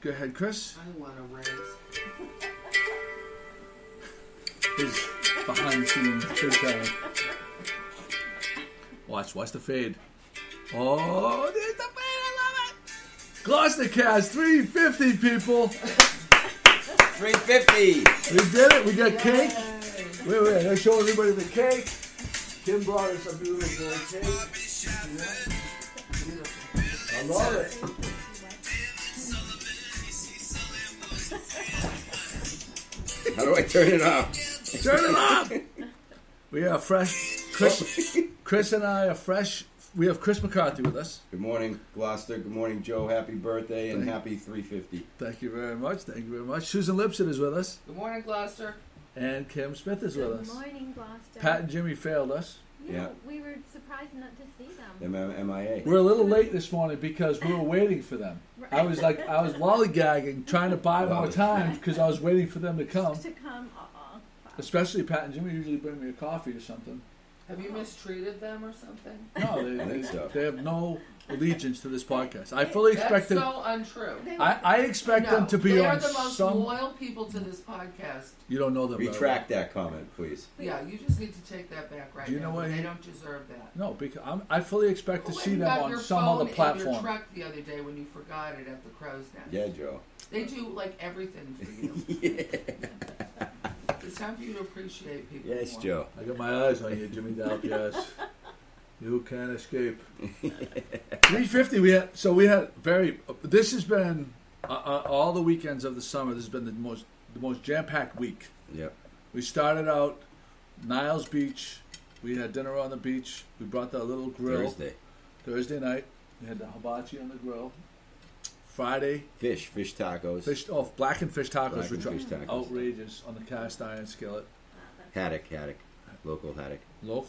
Go ahead, Chris. I want to raise. His behind the scenes. Big time. Watch the fade. Oh, there's the fade. I love it. GloucesterCast 350, people. 350. We did it. We got cake. Wait. Let's show everybody the cake. Kim brought us a beautiful cake. I love it. How do I turn it off? Turn it off. We have fresh. Chris and I are fresh. We have Chris McCarthy with us. Good morning, Gloucester. Good morning, Joe. Happy birthday and happy 350. Thank you very much. Susan Lipsett is with us. Good morning, Gloucester. And Kim Smith is with us. Good morning, Gloucester. Pat and Jimmy failed us. Yeah, we were surprised not to see them. MIA. We're a little late this morning because we were waiting for them. Right. I was lollygagging, trying to buy more time because I was waiting for them to come. Especially Pat and Jimmy usually bring me a coffee or something. Have you mistreated them or something? No, they have no allegiance to this podcast. I fully expect them. That's so untrue. I expect them to be they on are the most some. loyal people to this podcast. You don't know them. Retract that comment, please. Yeah, you just need to take that back right Do you know now. what? They don't deserve that. No, because I fully expect to see them got on your some phone other platform. In your truck the other day when you forgot it at the Crow's Nest. Yeah, Joe. They do like everything for you. Yeah. It's time for you to appreciate people. Yes, more. Joe. I got my eyes on you, Jimmy Dalp. Yes, you can't escape. 350. We had very. This has been all the weekends of the summer. This has been the most jam-packed week. Yep. We started out Niles Beach. We had dinner on the beach. We brought the little grill. Thursday night. We had the hibachi on the grill. Friday. Fish tacos. Blackened fish tacos, which fish are tacos. outrageous on the cast iron skillet. Haddock. Local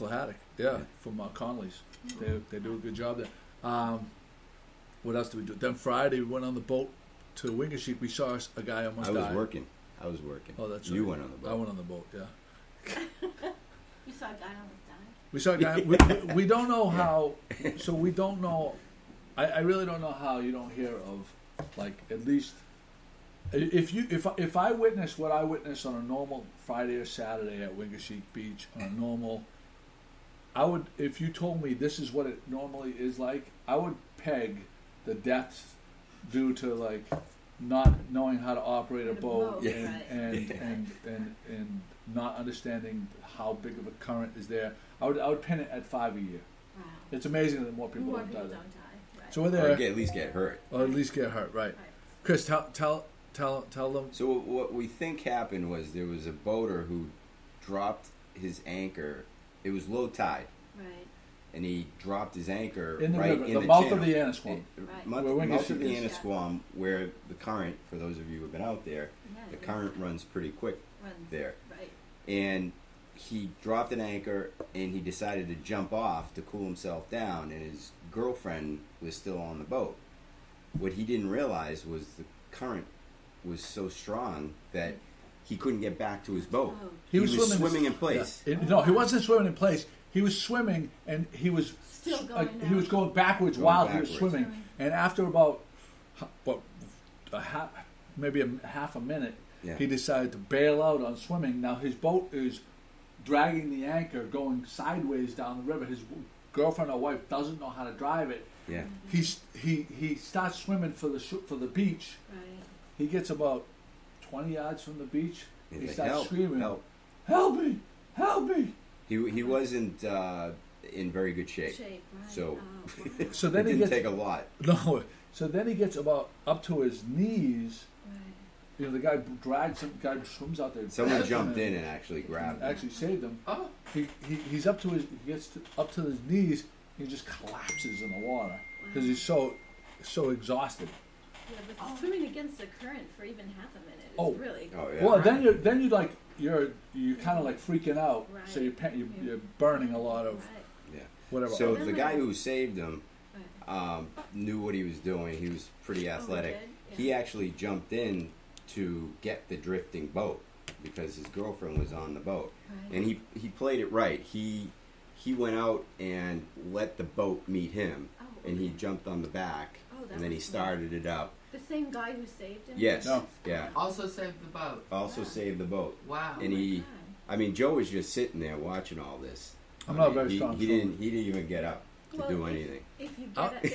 haddock. Yeah. From Connolly's. They do a good job there. What else did we do? Then Friday we went on the boat to Wingasheep. We saw a guy almost die. I was working. Oh, that's you right. went on the boat. I went on the boat. Yeah. You saw a guy almost die. We saw a guy. We don't know how. So we don't know. I really don't know how you don't hear of, like, at least if I witness what I witness on a normal Friday or Saturday at Wingasheep Beach on a normal, I would, if you told me this is what it normally is like, I would peg the deaths due to, like, not knowing how to operate a boat and not understanding how big of a current is there. I would pin it at 5 a year. Wow. It's amazing that more people don't die. Right. So we're there. Or at least get hurt. Or at least get hurt, right. Chris, tell them. So what we think happened was there was a boater who dropped his anchor. It was low tide. Right. And he dropped his anchor in the right river, in the the mouth channel. of the Annisquam. Mouth of the Annisquam, where the current, for those of you who have been out there, the current runs pretty quick there. Right. And he dropped an anchor, and he decided to jump off to cool himself down, and his girlfriend was still on the boat. What he didn't realize was the current was so strong that he couldn't get back to his boat. Oh. He was swimming in place. Yeah. No, he wasn't swimming in place. He was swimming, and he was still going he was going backwards while he was swimming. And after about maybe half a minute, he decided to bail out on swimming. Now his boat is dragging the anchor, going sideways down the river. His girlfriend or wife doesn't know how to drive it. Yeah. He starts swimming for the beach. Right. He gets about 20 yards from the beach. He starts screaming, "Help me! Help me!" He wasn't in very good shape. Right. So so then it didn't take a lot. No. So then he gets about up to his knees. Right. You know, the guy drags him. Guy swims out there. Someone jumped in and actually grabbed him. Actually saved him. Oh. He's up to his. He gets up to his knees. He just collapses in the water because he's so exhausted. Yeah, but swimming against the current for even half a minute is really. Oh yeah. Well, then you're kind of like freaking out. Right. So you're burning a lot of whatever. So the guy who saved him knew what he was doing. He was pretty athletic. He actually jumped in to get the drifting boat because his girlfriend was on the boat, and he played it right. He went out and let the boat meet him, and he jumped on the back, and then he started it up. The same guy who saved him? Yes. No. Yeah. Also saved the boat. Also Wow. saved the boat. Wow. And Oh my he, God. I mean, Joe was just sitting there watching all this. I'm I not mean, very he, strong. He didn't even get up to Well, do anything. If you Oh. get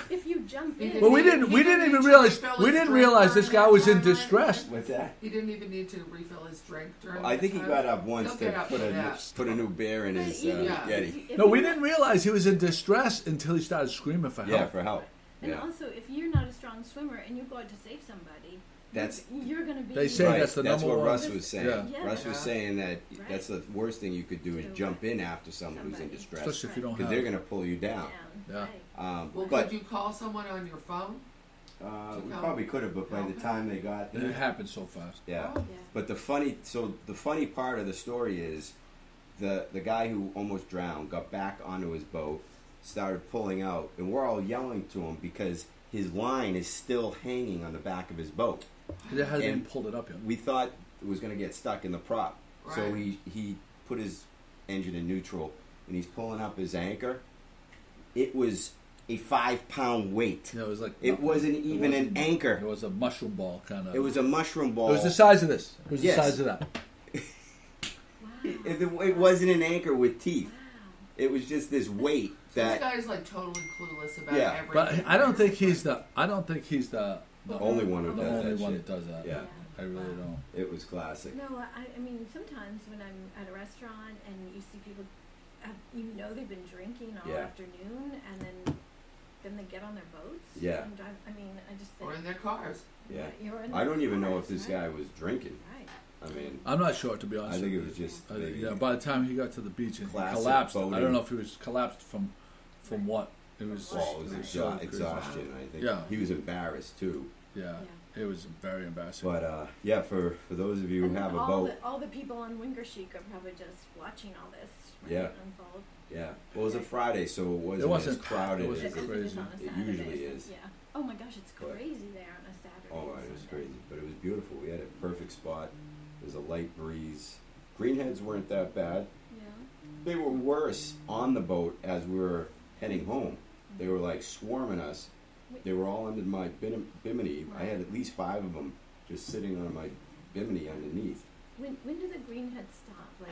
if you jump in, Well, we He didn't didn't even need to realize refill we his didn't drink realize this during guy that was in time, distress. What's that? He didn't even need to refill his drink during Well, I that think he time. got up once He'll to get up put for a that. put a new beer in But his even Yeah. Yeti. if No, we you- didn't realize he was in distress until he started screaming for help. Yeah, for help. And Yeah. also, if you're not a strong swimmer and you go out to save somebody, That's you're going to be. They say right. that's the number what one- Russ was saying. Yeah. Yeah. Russ was Yeah. saying that Right. that's the worst thing you could do is To jump in after someone who's in somebody. distress Especially if you don't because have. they're going to pull you down. Yeah. Right. Well, But could you call someone on your phone? we probably could have, but by the time they got It there, happened so fast. yeah. Yeah. But the funny part of the story is the guy who almost drowned got back onto his boat, started pulling out, and we're all yelling to him because his line is still hanging on the back of his boat. It hasn't even And pulled it up yet. We thought it was going to get stuck in the prop, so Right. he put his engine in neutral and he's pulling up his anchor. It was a 5-pound weight. Yeah, it was like It nothing. wasn't It even an wasn't- anchor. It was a mushroom ball kind of. It was a mushroom ball. It was the size of this. It was Yes. the size of that. Wow. It wasn't an anchor with teeth. Wow. It was just this weight This that guy's like totally clueless about Yeah. everything. But I don't think he's the. I don't think he's the only one who the does only that one shit. that does that. Yeah. I really don't. It was classic. No, I mean, sometimes when I'm at a restaurant and you see people, you know they've been drinking all Yeah. afternoon, and then they get on their boats. Yeah. And drive, I mean, I just think. Or in their cars. Yeah. You're in I don't their even know cars, if this right? guy was drinking. Right. I mean, I'm not sure, to be honest. I think with it you. was just I think- maybe yeah. By the time he got to the beach and he Classic collapsed, I boating. don't know if he was collapsed from what. It was. well, it was Right. so crazy. exhaustion. I think Yeah. he was embarrassed too. Yeah, it was very embarrassing. But yeah, for those of you who And have a all boat, all the people on Wingershik are probably just watching all this Yeah. unfold. yeah. Well, it was a Friday, so it wasn't, It wasn't as crowded it wasn't as As it, it is crazy. on a It Saturday, usually so- is. Yeah. Oh my gosh, it's But- crazy there on a Saturday. Oh, and it was Sunday. crazy, but it was beautiful. We had a perfect spot. There was a light breeze. Greenheads weren't that bad. Yeah. They were worse on the boat as we were heading home. They were like swarming us. They were all under my bimini. I had at least 5 of them just sitting on my bimini underneath. When do the greenheads stop? Like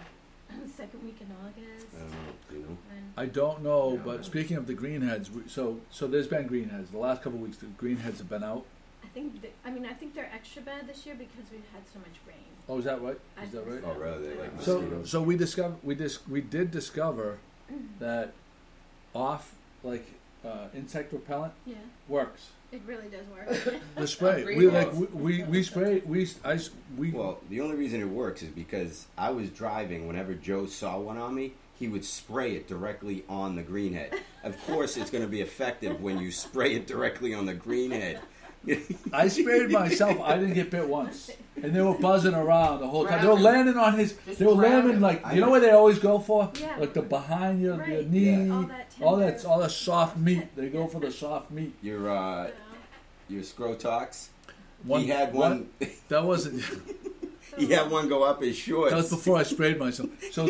second week in August? I don't know, do you know? When- I don't know, but speaking of the greenheads, so there's been greenheads. The last couple of weeks, the greenheads have been out. I think they're extra bad this year because we've had so much rain. Oh, is that right? I Is that think right? Oh, really? They like So, mosquitoes? so we did discover that off like insect repellent Yeah, works. it really does work. The spray. Green We balls. like we spray we Well, the only reason it works is because I was driving. Whenever Joe saw one on me, he would spray it directly on the greenhead. Of course, it's going to be effective when you spray it directly on the greenhead. I sprayed myself. I didn't get bit once, and they were buzzing around the whole time. They were Grab him. landing on his. Just They were grab landing him. like I you know know. where they always go for, Yeah. like the behind your Right. knee, Yeah. All that all tender- that soft meat. They go for the soft meat. Your Yeah. scrotox. One, He had one. That wasn't. He had one go up his shorts. That was before I sprayed myself. So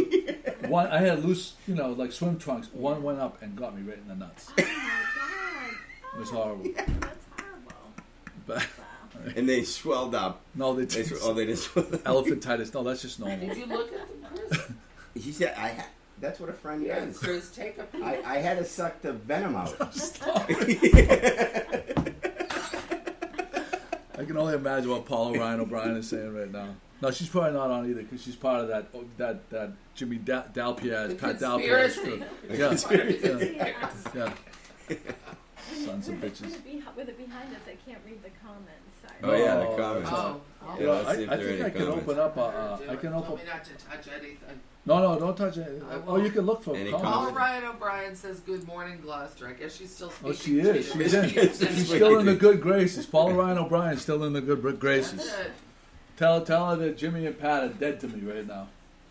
one, I had loose, like swim trunks. One went up and got me right in the nuts. Oh my god. It was horrible. That's horrible. But Wow. And they swelled up. no, they They, didn't. they just. Elephantitis. No, that's just normal. Did you look at them, Chris? He said, that's what a friend Yeah, does. Chris, take a peek. I had to suck the venom out. I can only imagine what Paula Ryan O'Brien is saying right now. No, she's probably not on either because she's part of that Jimmy Dalpier's, The Pat Dalpier's. conspiracy. Yeah. Sons of bitches. With it behind us, I can't read the comments. Sorry. Oh, yeah, the Oh, comments. Oh, Yeah, oh. let's see if I there are think any I can comments. open up. Do I it. can Tell open. me not to touch anything. No, don't touch it. I Oh, you can look for Any comments. Paula comments? Ryan O'Brien says, "Good morning, Gloucester." I guess she's still speaking. Oh, she is. to you. She's in. She's still in the good graces. Paula Ryan O'Brien's still in the good graces. That's it. Tell her that Jimmy and Pat are dead to me right now.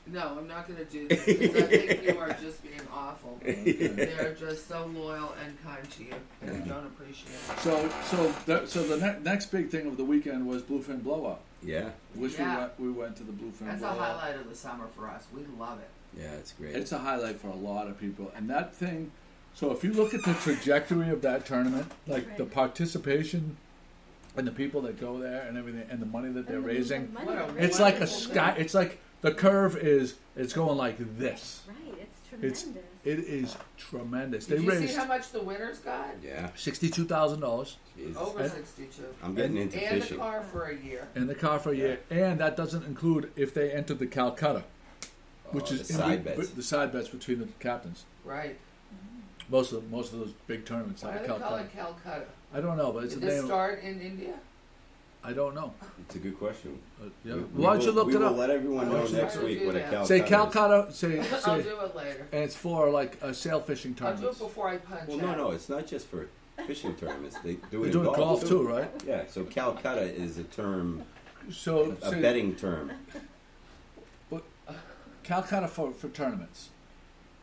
No, I'm not going to do that because I think you are just being awful. Okay. They're just so loyal and kind to you, and you don't appreciate it. So the next big thing of the weekend was Bluefin Blowout. Yeah, Wish Yeah. we went to the Bluefin That's a Blowout. highlight of the summer for us. We love it. yeah, it's great. It's a highlight for a lot of people, and that thing. So if you look at the trajectory of that tournament, like the Right. participation and the people that go there and everything, and the money that they're And the raising. money. What a It's like a wonderful sky. thing. It's like the curve it's going like this. Right, it's tremendous. It is tremendous. Did They you raised see how much the winners got? Yeah. $62,000 Jesus. Over And- 62. I'm getting into And fishing. the car for a year. in the car for a year, and that doesn't include if they entered the Calcutta, which Oh, is the side bets. the side bets between the captains. Right. Most of those big tournaments Why like do they call Calcutta. it Calcutta? I don't know, but it's Did a this name. start in India? I don't know. It's a good question. Yeah. We Why don't you look we it will up? let everyone Why know don't you next try to week do what a that? Calcutta Say is. Calcutta. I'll Say, do it later. and it's for like sail fishing I'll do it tournaments. before I punch Well, out. no, it's not just for fishing tournaments. They do They it do in it golf too, right? Yeah, so Calcutta is a term, So a say betting term. Calcutta for tournaments.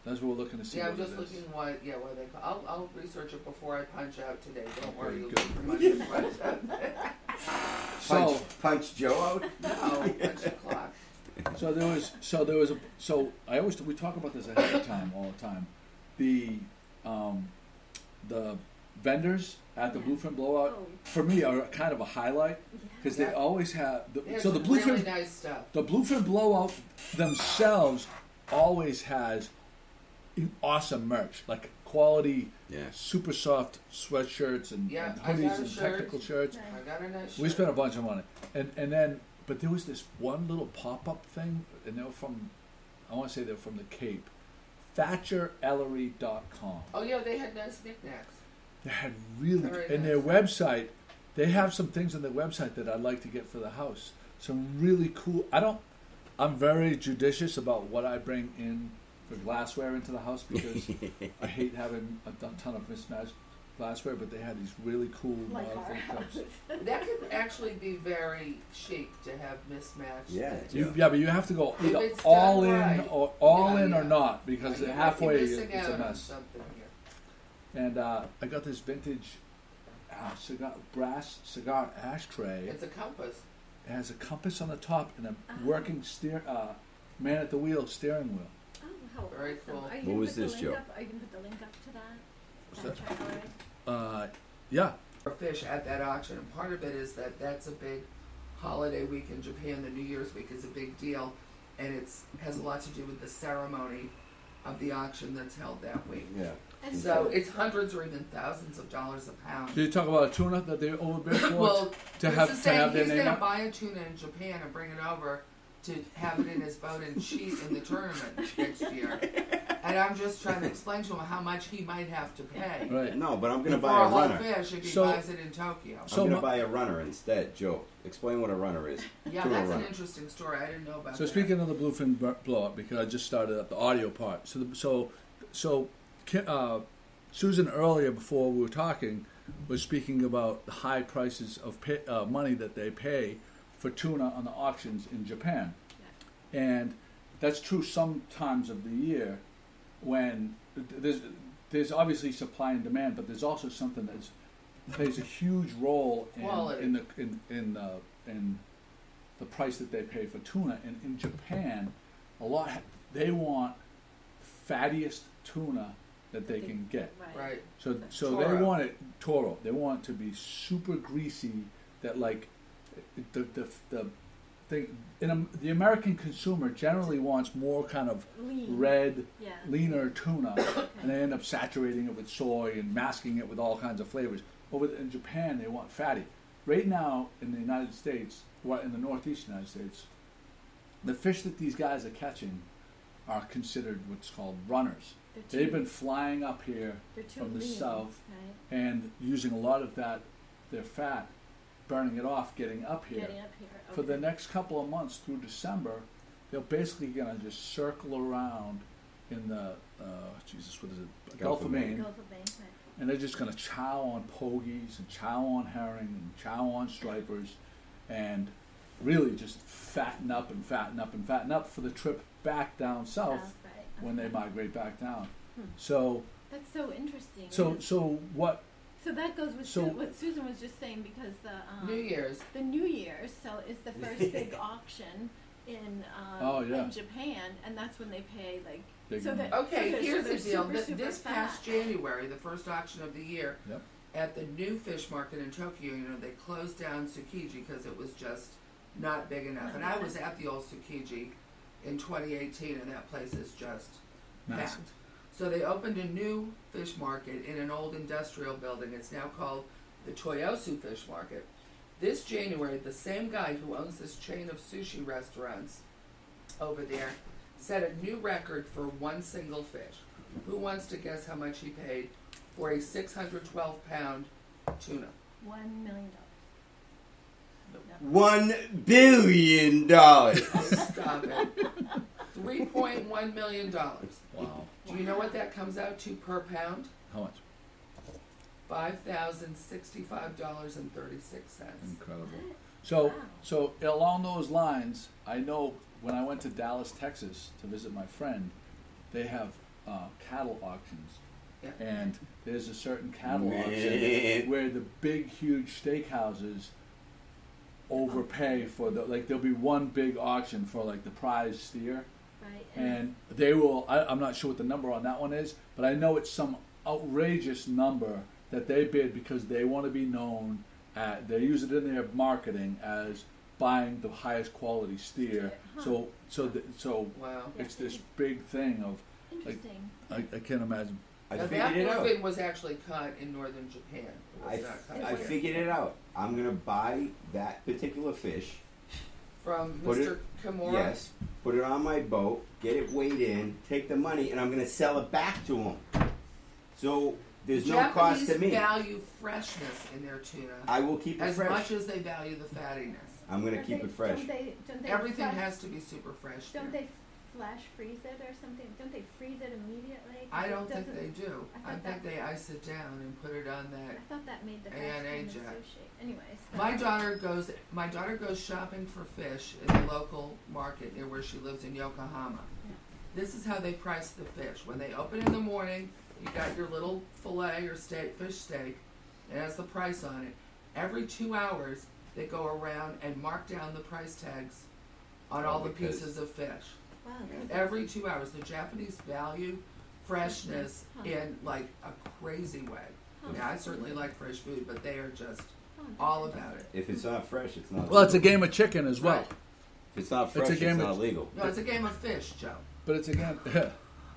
That's what we're looking to see. Yeah, I'm what just it is. looking what they call. I'll research it before I punch out today. Don't Okay, worry, you'll good. get your money to punch out. So Punch Joe out? No, punch the clock. we talk about this ahead of time all the time. The vendors at the Yeah. Bluefin Blowout Oh, for me are kind of a highlight yeah. because Yeah. they always have They so have the some Bluefin really nice stuff. the Bluefin Blowout themselves always has awesome merch like quality Yeah. super soft sweatshirts and, Yeah, and I got hoodies a and shirt. technical shirts. I got a nice shirt. We spent a bunch of money, and then but there was this one little pop up thing, and they were from I want to say they're from the Cape, ThatcherEllery.com. Oh yeah, they had nice knickknacks. They had really Very in their nice. website. They have some things on their website that I'd like to get for the house. Some really cool. I'm very judicious about what I bring in for glassware into the house because I hate having a ton of mismatched glassware. But they had these really cool Like model our cups. house. That could actually be very chic to have mismatched. Yeah. things. Yeah, but you have to go If either it's all done in right. or all Yeah, in or yeah. not because You might be halfway missing it's out a on mess. something here. And I got this vintage brass cigar ashtray. It's a compass. It has a compass on the top and a Ah. working man at the wheel steering wheel. Oh, how Very awesome. cool. Are you What gonna was put the this, link Joe? up? Are you going to put the link up to that? What's That channel? Yeah, Or fish at that auction, and part of it is that that's a big holiday week in Japan. The New Year's week is a big deal, and has a lot to do with the ceremony of the auction that's held that week. Yeah. And So it's hundreds or even thousands of dollars a pound. did you talk about a tuna that they overbid for Well, to Chris have is to saying have their he's name going to on? buy a tuna in Japan and bring it over to have it in his boat and cheat in the tournament next year. And I'm just trying to explain to him how much he might have to pay Right. No, but I'm going to for buy a a whole runner. fish if he So- buys it in Tokyo. So I'm going my- to buy a runner instead. Joe, explain what a runner is. Yeah, Tuna that's runner. an interesting story. I didn't know about So that. speaking of the Bluefin Blowout, because I just started up the audio part. So Susan earlier before we were talking was speaking about the high prices of money that they pay for tuna on the auctions in Japan, and that's true some times of the year when there's obviously supply and demand, but there's also something that plays a huge role Quality. in the price that they pay for tuna. And in Japan, they want fattiest tuna that they can get. Right. So Toro. they want it Toro. They want it to be super greasy. That like the thing. The American consumer generally wants more kind of Lean. red, Yeah. leaner tuna, Okay. and they end up saturating it with soy and masking it with all kinds of flavors. In Japan, they want fatty. Right now, in the United States, in the Northeast United States, the fish that these guys are catching are considered what's called runners. They're They've too- been flying up here they're too from the lean, south right? and using a lot of their fat, burning it off, getting up here. Getting up here. For the okay. next couple of months through December, they're basically going to just circle around in the, what is it? Gulf of Maine. Gulf of Maine, right. And they're just going to chow on pogies and chow on herring and chow on stripers and really just fatten up and fatten up and fatten up for the trip back down south Right. when they okay. migrate back down. Hmm. So That's so interesting. so yes. so what So that goes with so- what Susan was just saying because New Year's. the New Year's is the first big auction in Oh, yeah. in Japan, and that's when they pay like Big so money. that Okay, so they're here's the deal. super, super This fat. past January, the first auction of the year, Yep. at the new fish market in Tokyo, they closed down Tsukiji because it was just not big enough. And I was at the old Tsukiji in 2018, and that place is just packed. So they opened a new fish market in an old industrial building. It's now called the Toyosu Fish Market. This January, the same guy who owns this chain of sushi restaurants over there set a new record for one single fish. Who wants to guess how much he paid for a 612-pound tuna? $1 million. $1 billion. Stop it. $3.1 million. Wow. Do you know what that comes out to per pound? How much? $5,065.36. Incredible. So along those lines, I know when I went to Dallas, Texas to visit my friend, they have cattle auctions. Yeah. And there's a certain cattle auction where the big, huge steakhouses overpay for there'll be one big auction for like the prize steer. Right. And they will, I'm not sure what the number on that one is, but I know it's some outrageous number that they bid because they want to be known they use it in their marketing as buying the highest quality steer. Huh. So Wow. it's this big thing of, Interesting. I can't imagine. I Now, figured that it out. bluefin was actually caught in northern Japan. It was not caught I here. figured it out. I'm gonna buy that particular fish. From Put Mr. it- Kimura. Yes. Put it on my boat. Get it weighed in. Take the money, and I'm gonna sell it back to him. So there's no cost to me. Japanese value freshness in their tuna I will keep it as fresh. much as they value the fattiness. I'm gonna keep it fresh. Don't they Everything flash, has to be super fresh. Don't there. they flash freeze it or something? Don't they freeze it immediately? 'Cause I it don't think doesn't- they do. I I thought think they ice it down and put it on I that. thought that made the best ANA kind of jet. sushi. Anyways. My daughter goes shopping for fish in the local market near where she lives in Yokohama. Yeah. This is how they price the fish. When they open in the morning, you got your little fillet or fish steak. It has the price on it. Every 2 hours, they go around and mark down the price tags on all the because- pieces of fish. Wow. Every 2 hours, the Japanese value freshness Huh. in like a crazy way. Huh. Yeah, I certainly like fresh food, but they are just Oh, all interesting. about it. If it's not fresh, it's not. Well, it's a legal. game of chicken as well. Right. If it's not fresh, a it's, game not of- legal. No, it's a game of fish, Joe. But it's a game,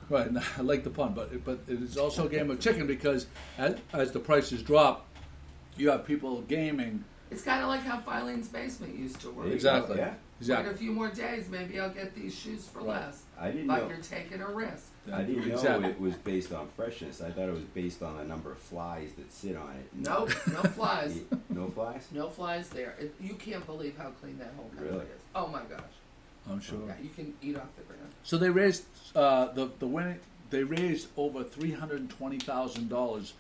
right? I like the pun, but it is also a game of chicken because as the prices drop, you have people gaming. It's kind of like how Filene's Basement used to work. There you Exactly. go, yeah. Wait Exactly. a few more days, maybe I'll get these shoes for Right. less. I didn't But know. you're taking a risk. I didn't know Exactly. it was based on freshness. I thought it was based on the number of flies that sit on it. Nope, no flies. No flies? No flies there. You can't believe how clean that whole country Really? is. Oh my gosh. I'm sure. Yeah, you can eat off the ground. So they raised the winning. They raised over $320,000.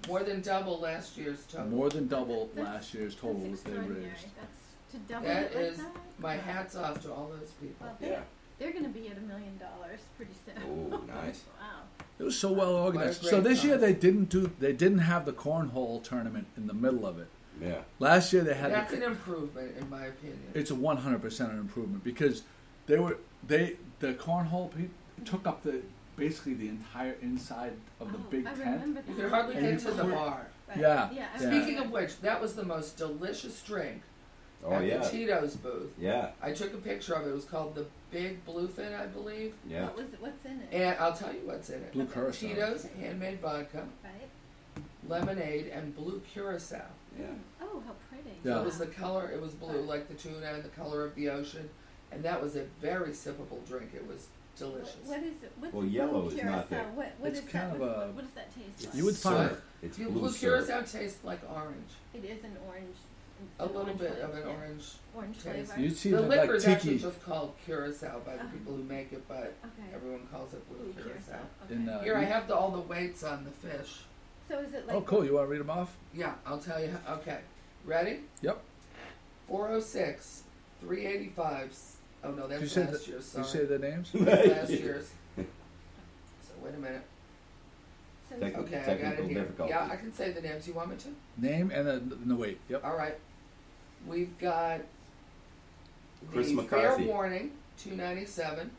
More than double last year's total. More than double That's- last year's total That's that they extraordinary. raised. That's to double That it like is that? my Wow. hat's off to all those people. Well, Yeah. they're going to be at $1 million pretty soon. Oh, nice. Wow. It was so well organized. What a So great this year time. they didn't have the cornhole tournament in the middle of it. Yeah. Last year they had. That's an improvement, in my opinion. It's a 100% an improvement because the cornhole took up basically the entire inside of the Oh, big I tent. remember that. You could hardly And get you to the could- bar. Right. Yeah. Yeah. I Yeah. remember Speaking of that. which, that was the most delicious drink Oh, at yeah. the Tito's booth. Yeah. I took a picture of it. It was called the Big Bluefin, I believe. Yeah. What's in it? And I'll tell you what's in it. Blue curacao. Tito's handmade vodka, Right. lemonade, and blue curacao. Yeah. Oh, how pretty. Yeah. So it was the color, it was blue like the tuna and the color of the ocean. And that was a very sippable drink. It was delicious. What is it? What's Well, blue yellow is curacao? not there. What It's is kind that? of What a- does that taste like? You would find Syrup. It's Blue, blue syrup. curacao tastes like orange. It is an orange. A little orange bit flavor, of an yeah. orange. Orange taste. flavor. You'd see The the liquor like is actually tiki just called curacao by the Oh. people who make it, but Okay. everyone calls it blue Blue curacao. Okay. in. Here I have all the weights on the fish. So is it like? Oh, cool! You want to read them off? Yeah, I'll tell you. Okay, ready? Yep. 406, 385. Oh no, Did you that's say last the, year's. you Sorry, say the names? that's last year's. So wait a minute. So Take- Okay, I got Technical it here. difficulty. Yeah, I can say the names. You want me to? Name and then no wait. Yep. All right. We've got Chris the McCarthy. Fair Warning, 297.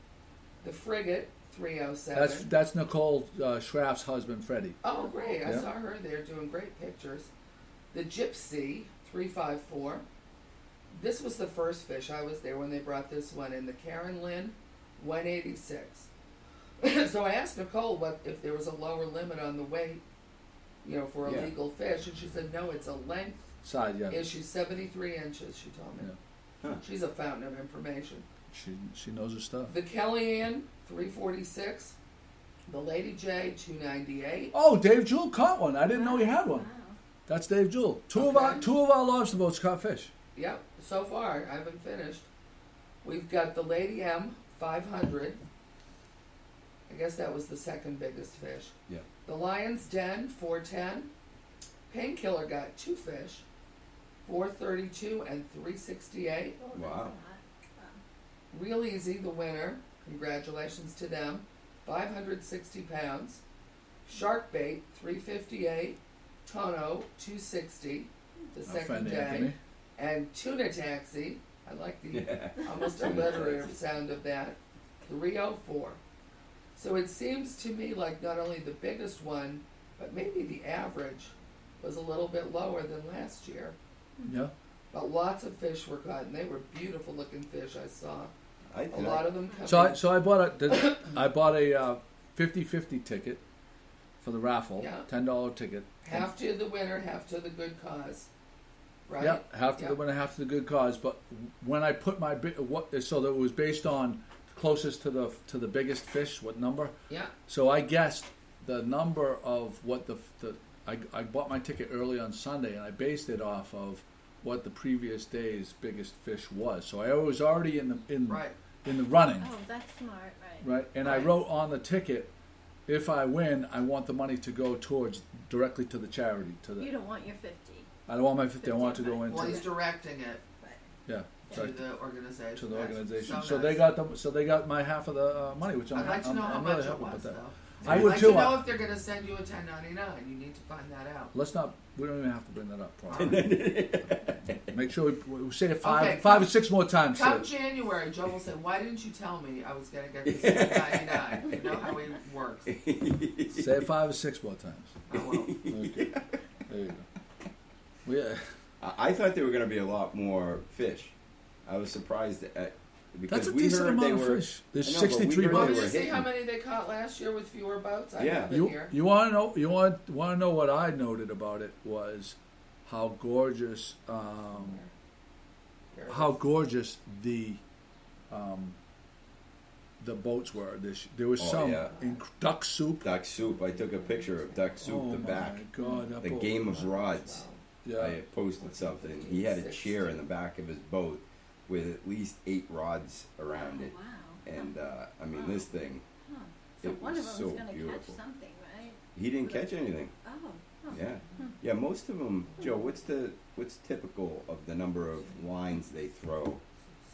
The Frigate, 307. That's Nicole Schraff's husband, Freddie. Oh, great. I Yeah. saw her there doing great pictures. The Gypsy, 354. This was the first fish. I was there when they brought this one in. The Karen Lynn, 186. So I asked Nicole if there was a lower limit on the weight, for a Yeah. legal fish, and she said no, it's a length Side, yeah. issue, 73 inches, she told me. Yeah. Huh. She's a fountain of information. She knows her stuff. The Kellyanne, 346. The Lady J, 298. Oh, Dave Jewell caught one. I didn't know he had one. Wow. That's Dave Jewell. Two Okay. of our lobster boats caught fish. Yep, so far, I haven't finished. We've got the Lady M, 500. I guess that was the second biggest fish. Yeah. The Lion's Den, 410. Painkiller got 2 fish, 432 and 368. Oh, that's Wow. a lot. Real Easy, the winner. Congratulations to them. 560 pounds. Shark Bait, 358. Tono, 260. The Our second friend day. Anthony. And Tuna Taxi, I like the Yeah. almost Tuna alliterative Taxi. sound of that. 304. So it seems to me like not only the biggest one, but maybe the average was a little bit lower than last year. Yeah. But lots of fish were caught, and they were beautiful looking fish I saw. A And lot of them coming. So I bought a 50-50 ticket for the raffle. Yeah. $10 ticket. half to the winner, half to the good cause. Right? Yeah, half to Yeah. the winner, half to the good cause. But when I put so that it was based on closest to the biggest fish, what number? Yeah. So I guessed the number of what I bought my ticket early on Sunday, and I based it off of what the previous day's biggest fish was. So I was already in Right. the running, Oh, that's smart, right? right? And I Right. wrote on the ticket, if I win, I want the money to go towards directly to the charity. You don't want your 50. I don't want my 50. I want it to go into Well, he's directing it Right. yeah. to Sorry. the organization. To the That's organization. So So they nice. got my half of the money, which I'd like to know how I'm much really it happy was, about that. though. I I'd would like too. to know if they're going to send you a 1099. You need to find that out. Let's not. We don't even have to bring that up. Probably. Make sure we say it Okay, five or six more times. Come Sid. January, Joe will say, "Why didn't you tell me I was going to get this 1099?" You know how he works. Say it 5 or 6 more times. I won't. Okay. There you go. Yeah. I thought there were going to be a lot more fish. I was surprised because That's a we decent heard they amount of were. fish. There's I know, but we 63 heard Well, they did were you see how hitting. many they caught last year with fewer boats? I Yeah. have it You here. want to know? You want to know what I noted about it was how gorgeous. Here it How is. gorgeous the boats were. There was Oh, some yeah. duck soup. Duck soup. I took a picture of duck soup. Oh the my back. God! that The boat game was- of rods. Yeah. I had posted something. He had a chair in the back of his boat with at least 8 rods around it, Oh, wow. and I mean this thing. Huh. So It one was of them so was going to beautiful. catch something, right? He didn't catch anything. Oh. Huh. Yeah, yeah. Most of them, Joe. What's typical of the number of lines they throw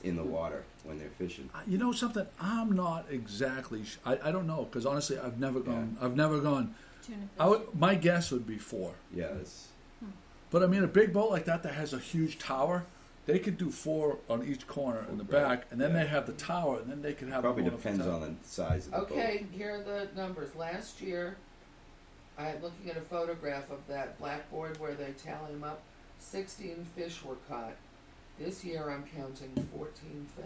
in the water when they're fishing? You know something? I'm not exactly. I don't know because honestly, I've never gone. I've never gone. Tuna fish. My guess would be 4. Yeah, it's But I mean, a big boat like that has a huge tower. They could do 4 on each corner in the Right. back, and then Yeah. they have the tower, and then they could have. probably one of the depends tower. on the size of the boat. Okay, here are the numbers. Last year, I'm looking at a photograph of that blackboard where they tally them up. 16 fish were caught. This year, I'm counting 14 fish.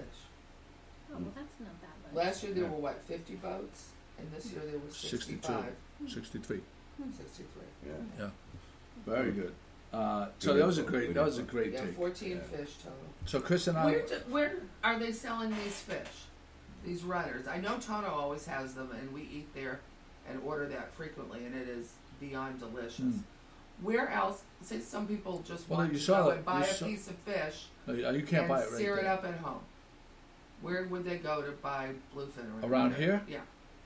Oh, well, that's not that much. Last year, there Yeah. were 50 boats, and this year there were 65. 63. 63. Yeah. Yeah. Very good. So Good that was a info, great. good That was a info. great Yeah, take. 14 Yeah. fish total. So Chris and I. Where are they selling these fish? These runners? I know Tono always has them, and we eat there and order that frequently, and it is beyond delicious. Mm. Where else? Say some people just Well, want you to saw go that- and buy you a saw- piece of fish You can't and buy it right sear it there. up at home. Where would they go to buy bluefin? Or Around whatever? here?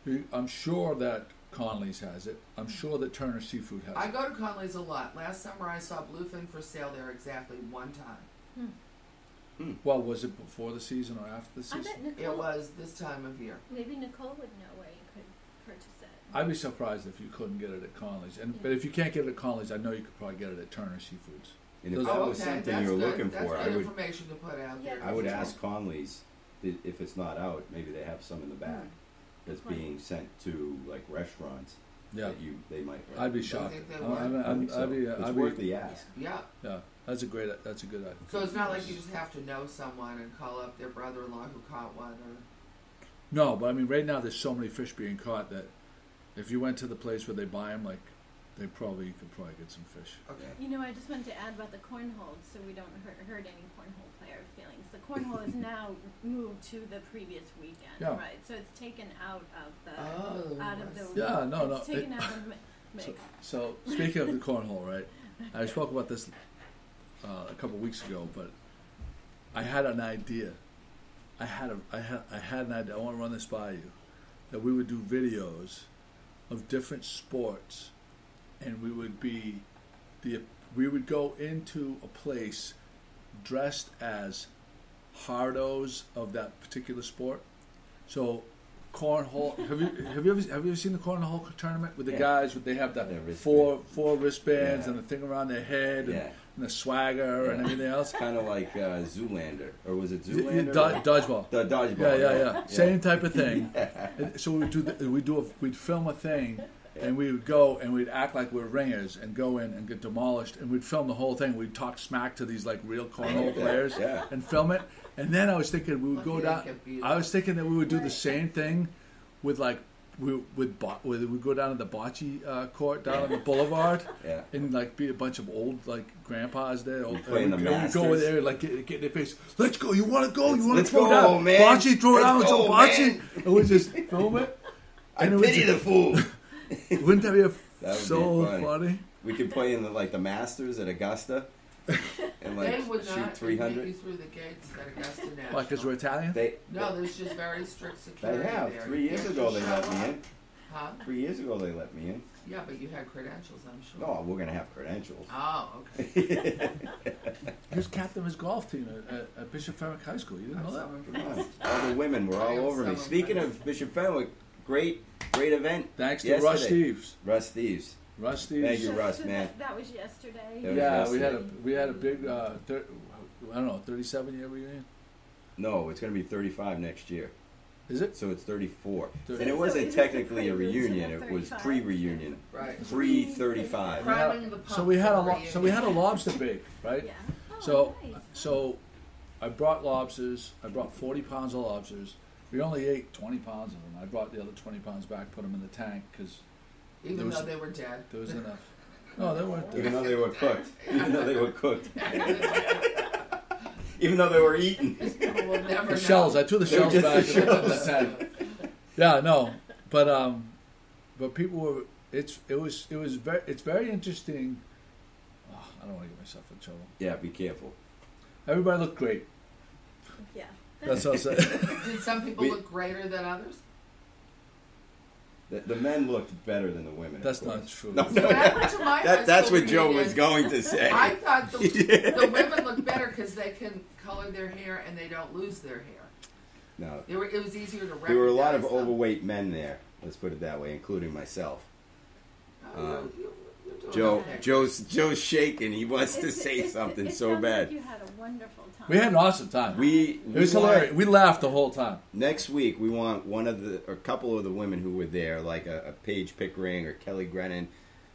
Yeah. I'm sure that Conley's has it. I'm sure that Turner Seafood has I it. go to Conley's a lot. Last summer I saw bluefin for sale there exactly one time. Well, was it before the season or after the I season? bet It Nicole. was this time of year. Maybe Nicole would know where you could purchase it. I'd be surprised if you couldn't get it at Conley's. But if you can't get it at Conley's, I know you could probably get it at Turner Seafoods. And if Those- that Oh, was okay, something that's you were good. looking That's for, good I would information to put out Yeah, there. I would ask Conley's if it's not out. Maybe they have some in the back. that's being sent to like restaurants. Yeah. That they might. I'd be I shocked. think they would. It's worth the ask. Yeah. Yeah, that's a good idea. So it's not like you just have to know someone and call up their brother-in-law who caught one, or No, but I mean, right now there's so many fish being caught that if you went to the place where they buy them, like, you could probably get some fish. okay. You know, I just wanted to add about the cornhole, so we don't hurt any cornhole player feelings. The cornhole is now moved to the previous weekend, Yeah. right? So it's taken out of the Yeah, no. It's taken out of the mix. So speaking of the cornhole, right? I spoke about this a couple of weeks ago, but I had an idea. I had an idea. I want to run this by you. That we would do videos of different sports, and we would go into a place dressed as hardos of that particular sport. So cornhole. Have you ever seen the cornhole tournament with the guys? They have the four wristbands and the thing around their head and the swagger and everything else. Kind of like Zoolander, or was it Zoolander? Dodgeball. The dodgeball. Yeah. Same type of thing. And so we'd film a thing. And we would go and we'd act like we're ringers and go in and get demolished. And we'd film the whole thing. We'd talk smack to these like real cornhole players and film it. And then I was thinking we would go down. I was thinking that we would do the same thing with like we'd go down to the bocce court down on the boulevard and like be a bunch of old like grandpas there. And we'd go over there and like get in their face. Let's go. You want to go? You want to throw down man. bocce? Throw down some bocce. Man. And we just film it. I pity the fool. Wouldn't that be so funny? We could play in the Masters at Augusta and They would shoot not 300. admit you through the gates at Augusta National. Why, because we're Italian? No, there's just very strict security. They have. there. 3 years ago they let me in. Huh? 3 years ago they let me in. Yeah, but you had credentials, I'm sure. No, we're gonna have credentials. Oh, okay. He was captain of his golf team at Bishop Fenwick High School. You didn't know that? Come on. All the women were all over me. Speaking of Bishop Fenwick, great event. Thanks to yesterday. Russ Steves. Russ Steves. Thank you, Russ, man. That was yesterday. We had a big 37-year reunion. No, it's going to be 35 next year. Is it? So it's 34. And it wasn't technically a reunion; it was pre-reunion. Right. Pre-35. So we had a lobster bake, right? Yeah. So I brought lobsters. I brought 40 pounds of lobsters. We only ate 20 pounds of them. I brought the other 20 pounds back, put them in the tank because Even though they were dead. There was enough. No, they weren't dead. Even though they were cooked. Even though they were eaten. We'll never The shells. I threw the shells back in the tank. Yeah, no, but people were. It's very interesting. Oh, I don't want to get myself in trouble. Yeah, be careful. Everybody looked great. Yeah. That's what I said. Did some people look greater than others? The men looked better than the women. That's not true. No, So I went to my high that's school what Joe reunion. was going to say. I thought the women look better because they can color their hair and they don't lose their hair. No, It was easier to recognize. there were a lot of them. overweight men there. Let's put it that way, including myself. Oh, you're doing Joe, okay. Joe's shaking. He wants to say something It so sounds bad. Like you had a wonderful time. We had an awesome time. It It was hilarious. We laughed the whole time. Next week, we want a couple of the women who were there, like a Paige Pickering or Kelly Grennan,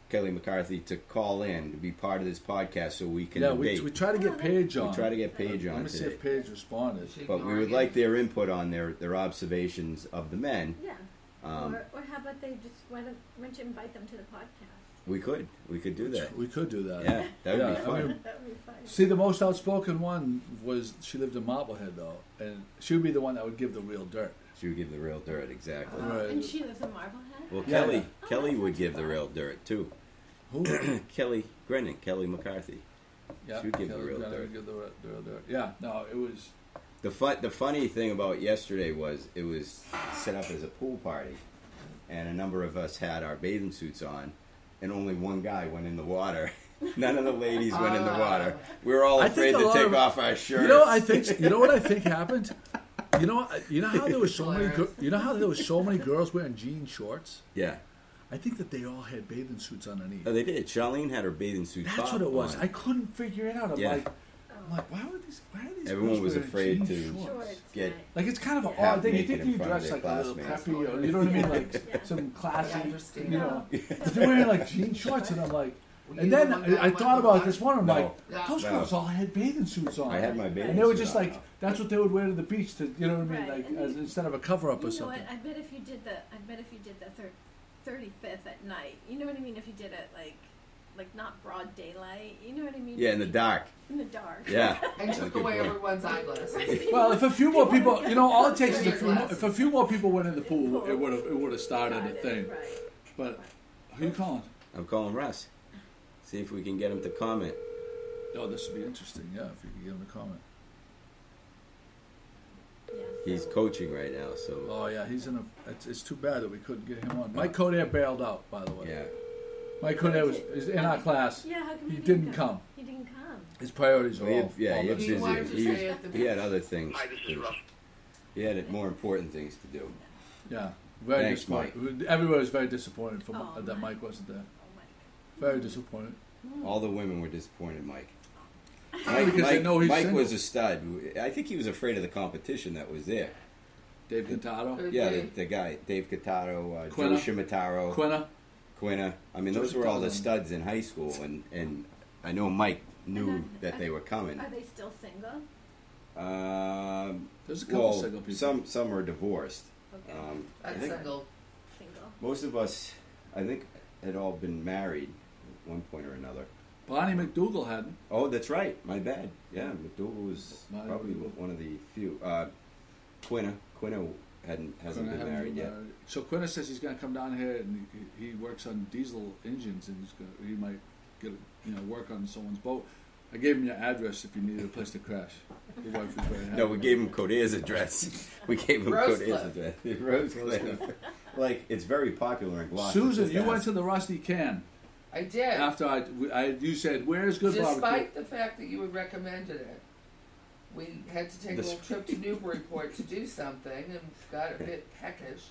Kelly McCarthy, to call in to be part of this podcast so we can debate. we try to get Paige on. We try to get Paige Let on me see today. if Paige responded. But we would like their input on their observations of the men. Yeah. Um, or how about they just why don't you invite them to the podcast? We could do that. We could do that. Yeah, that would be I fun. mean, That would be fun. see, the most outspoken one was she lived in Marblehead, though, and she would be the one that would give the real dirt. She would give the real dirt, exactly. Right. And she lives in Marblehead? Well, Yeah. Kelly Oh, would that's give the fun. real dirt too. Who? Kelly Grennan, Kelly McCarthy. Yeah, She would give the Kelly real Brennan dirt. would give the real dirt. Yeah, no, it was. The funny thing about yesterday was it was set up as a pool party, and a number of us had our bathing suits on, and only one guy went in the water. None of the ladies went in the water. We were all I afraid think a to lot take of- off our shirts. You know what I think happened? You know how there was so many. You know how there was so many girls wearing jean shorts. Yeah. I think that they all had bathing suits underneath. Oh, they did. Charlene had her bathing suit. That's top what it was. on. I couldn't figure it out. I'm Yeah. like, why are these Everyone girls was wearing afraid jean to- shorts? Shorts. get. Right. Like it's kind of an Half odd thing. You naked think in you front of dress their like a little classmates. peppy, or you know what I mean, like Yeah. some classy, I understand. you know. No. But they're wearing like jean shorts, and I'm like, Were and you then the one that I went thought with about that? this one. I'm No. like, Yeah. those No. girls all had bathing suits on. I had my bathing and they were suit just on, like, though. that's what they would wear to the beach to, you know what I mean, Right, like and as, you- instead of a cover up You or know something. what? I bet if you did the 35th at night, you know what I mean? If you did it like not broad daylight, you know what I mean? Yeah, in the dark. In the dark. Yeah. And took away everyone's eyeglasses. Well, if a few more people, you know, all it takes is Your glasses. if a few more people went in the pool, it would have started a thing. Right. But who you calling? I'm calling Russ. See if we can get him to comment. Oh, this would be interesting. Yeah, if you could get him to comment. Yeah, He's so- coaching right now, so Oh yeah, he's in a. It's too bad that we couldn't get him on. Mike Codair bailed out, by the way. yeah. Mike Codair is in our class. Yeah, how come He he didn't come. He didn't come. His priorities are Well, all. he all had messed He up. wanted to busy. say at the He had other things. Hi, this is to- Russ. He had more important things to do. Yeah, very Thanks, disappointed. Everybody was very disappointed Oh, that Mike. Mike wasn't there. Oh my. Very disappointed. All the women were disappointed, Mike. Because they know he's Mike single. was a stud. I think he was afraid of the competition that was there. Dave Cantado, Could Yeah, be. the guy, Dave Catato, Joe Quinna. Ciaramitaro, Quinna. I mean, Joe those were all the Ciaramitaro. studs in high school, and I know Mike knew that they were coming. Are they still single? There's a couple Well, single people. some are divorced. Okay. I That's think single. Single. most of us, I think, had all been married at one point or another. Bonnie McDougal hadn't. Oh, that's right. My bad. Yeah, McDougal was Bonnie probably McDougal. one of the few. Quinna hasn't Quinna been hadn't married been yet. married. So Quinna says he's going to come down here and he works on diesel engines and he might get work on someone's boat. I gave him your address if you needed a place to crash. Your wife was very happy. No, we gave him Codair's address. We gave him Rosencliff. Codair's address. Rosecliff. Like, it's very popular in Gloucester. Susan, Just you ask. went to the Rusty Can I did. after you said, "Where's good barbecue?" Despite the fact that you had recommended it, we had to take a little trip to Newburyport to do something and got a bit peckish,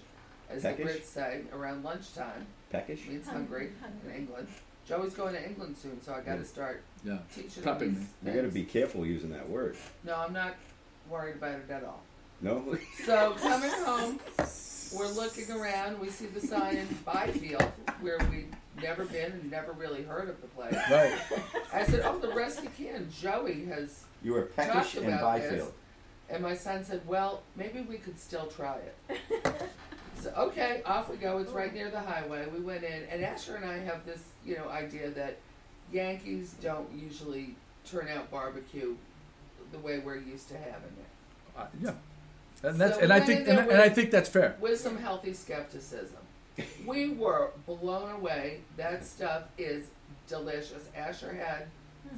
as Peckish? the Brits say, around lunchtime. Peckish? Means hungry in England. Joey's going to England soon, so I got to start Yeah, teaching Prepping him me. these You got to things. be careful using that word. No, I'm not worried about it at all. No? So coming home, we're looking around. We see the sign in Byfield, where we'd never been and never really heard of the place. right. I said, "Oh, the Rusty Can." Joey has You were Peckish talked and about Byfield. this, and my son said, "Well, maybe we could still try it." So okay, off we go. It's right near the highway. We went in, and Asher and I have this, idea that Yankees don't usually turn out barbecue the way we're used to having it. Yeah, and that's So and we I went think in there and I think that's fair. With some healthy skepticism. We were blown away. That stuff is delicious. Asher had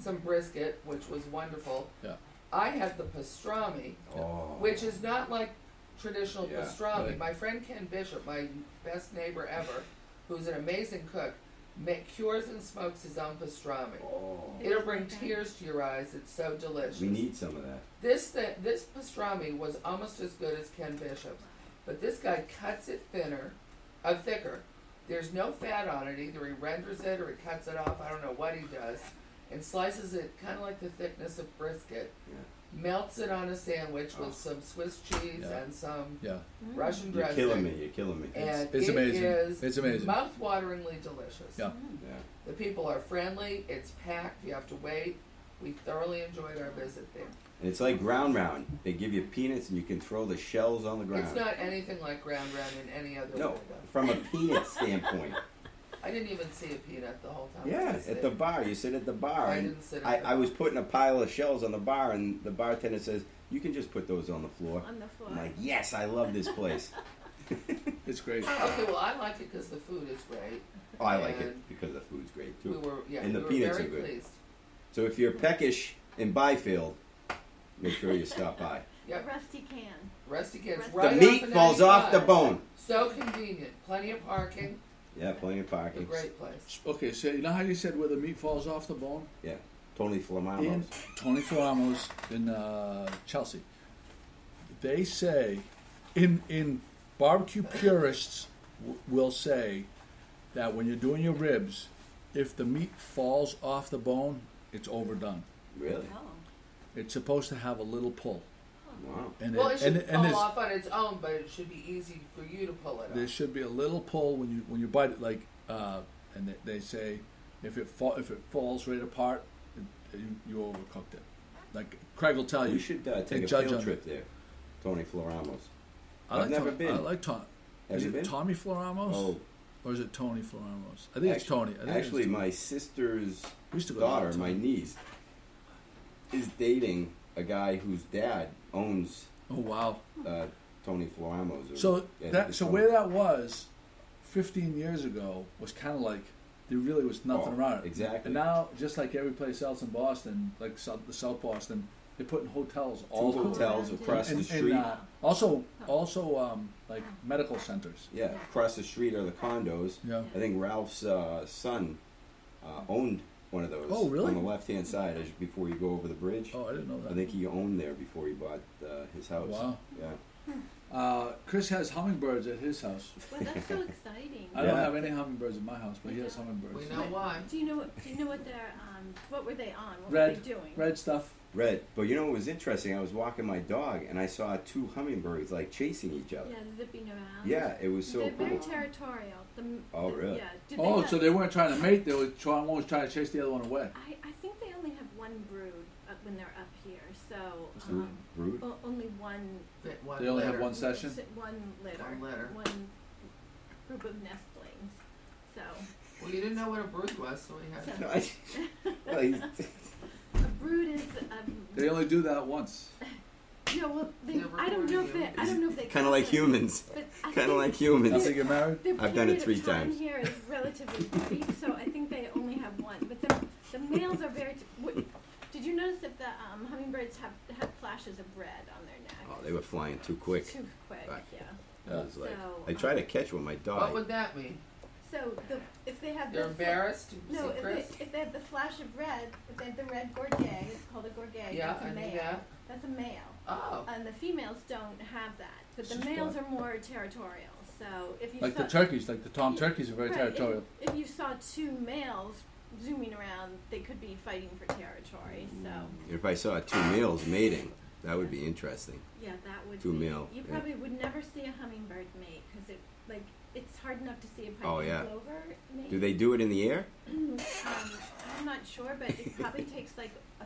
some brisket, which was wonderful. Yeah. I had the pastrami, Oh. which is not like traditional Yeah, pastrami. right. My friend Ken Bishop, my best neighbor ever, who's an amazing cook, cures and smokes his own pastrami. Oh. It'll bring tears to your eyes. It's so delicious. We need some of that. This pastrami was almost as good as Ken Bishop's, but this guy cuts it thicker. There's no fat on it. Either he renders it or he cuts it off. I don't know what he does, and slices it kind of like the thickness of brisket. Yeah. Melts it on a sandwich with Oh. some Swiss cheese Yeah. and some Yeah, Russian You're dressing. killing me. You're killing me. And It's it amazing. is It's amazing. mouth-wateringly delicious. Yeah. Yeah. The people are friendly. It's packed. You have to wait. We thoroughly enjoyed our visit there. And it's like ground round. They give you peanuts and you can throw the shells on the ground. It's not anything like ground round in any other No, way, though. from a peanut standpoint. I didn't even see a peanut the whole time. Yeah, I was at the there. bar. You sit at the bar. I and didn't sit at the I was putting a pile of shells on the bar, and the bartender says, "You can just put those on the floor." On the floor. I'm like, "Yes, I love this place." it's great. Okay, well, I like it because the food is great. Oh, I like it And because the food's great We too. were, And the we were peanuts very are good. pleased. So if you're peckish in Byfield, make sure you stop by. Yep, Rusty Can. Rusty Kids. The Right The meat off of falls off the 95. bone. So convenient. Plenty of parking. Yeah, plenty of A parking. great place. Okay, so you know how you said where the meat falls off the bone? Yeah, Tony Flamamos. In Tony Ferramos in Chelsea. They say, in barbecue purists will say that when you're doing your ribs, if the meat falls off the bone, it's overdone. Really? Oh. It's supposed to have a little pull. Oh. Wow. And Well, it should fall there's- off on its own, but it should be easy for you to pull it there off. should be a little pull when you bite it, like, and they say if it falls right apart, you overcooked it. Like Craig will tell you. We should take a judge field on trip there. Tony Floramos. I like I've never Tom- been. I like Tom. Have Is you it been? Tommy Floramos? Oh, Or is it Tony Floramos? I think it's Tony. I think Actually, it's my sister's We used to go all daughter, the my time. niece, is dating a guy whose dad owns Oh wow! Tony Floramos. So Yeah, so where that was 15 years ago was kind of like there really was nothing Oh, around it. exactly. And now, just like every place else in Boston, like the South Boston, they're putting hotels all Two over. hotels around, across And- the and, street. also like medical centers. Yeah, across the street are the condos. Yeah. I think Ralph's son owned one of those. Oh, really? On the left-hand side, before you go over the bridge. Oh, I didn't know that. I think he owned there before he bought his house. Wow. Yeah. Chris has hummingbirds at his house. Well, that's so exciting. I don't Yeah. have any hummingbirds in my house, but he has hummingbirds. We know why. Do you know what they're what were they on? What Red. were they doing? Red stuff. Red. But you know what was interesting? I was walking my dog and I saw two hummingbirds like chasing each other. Yeah, zipping around. Yeah, it was so They're very cool. territorial. Oh, really? Yeah. Did Oh, have, so they weren't trying to mate; they were one was trying to chase the other one away. I think they only have one brood when they're up here. So So brood? only one. Fit one They only have litter. one session. One litter. One litter. One group of nestlings. So Well, you didn't know what a brood was, so we had. No, well, a brood is They only do that once. well, Never I don't know if recorded they. I don't know if they. kind of like count it, humans. but I Kind of think like humans. After you get married. the I've done it period 3 of time times. Here is relatively brief, so I think they only have one. But the males are very. Did you notice that the hummingbirds have flashes of red on their neck? Oh, they were flying too quick. Too quick, Right. yeah. I was like, So, I tried to catch one. My What dog. would that mean? So if they have You're the embarrassed to no, see Chris? if they have the flash of red, if they have the red gorget, it's called a gorget. Yeah, that's a I knew male. that. That's a male. Oh. And the females don't have that, but the She's males black. are more territorial. So if you Like saw, the turkeys, like the tom turkeys are very right, territorial. If you saw two males zooming around, they could be fighting for territory. So If I saw 2 males mating, that would be interesting. yeah, that would Two be. male, You yeah. probably would never see a hummingbird mate because it's hard enough to see a piping Oh, yeah. plover mate. Do they do it in the air? I'm not sure, but it probably takes like a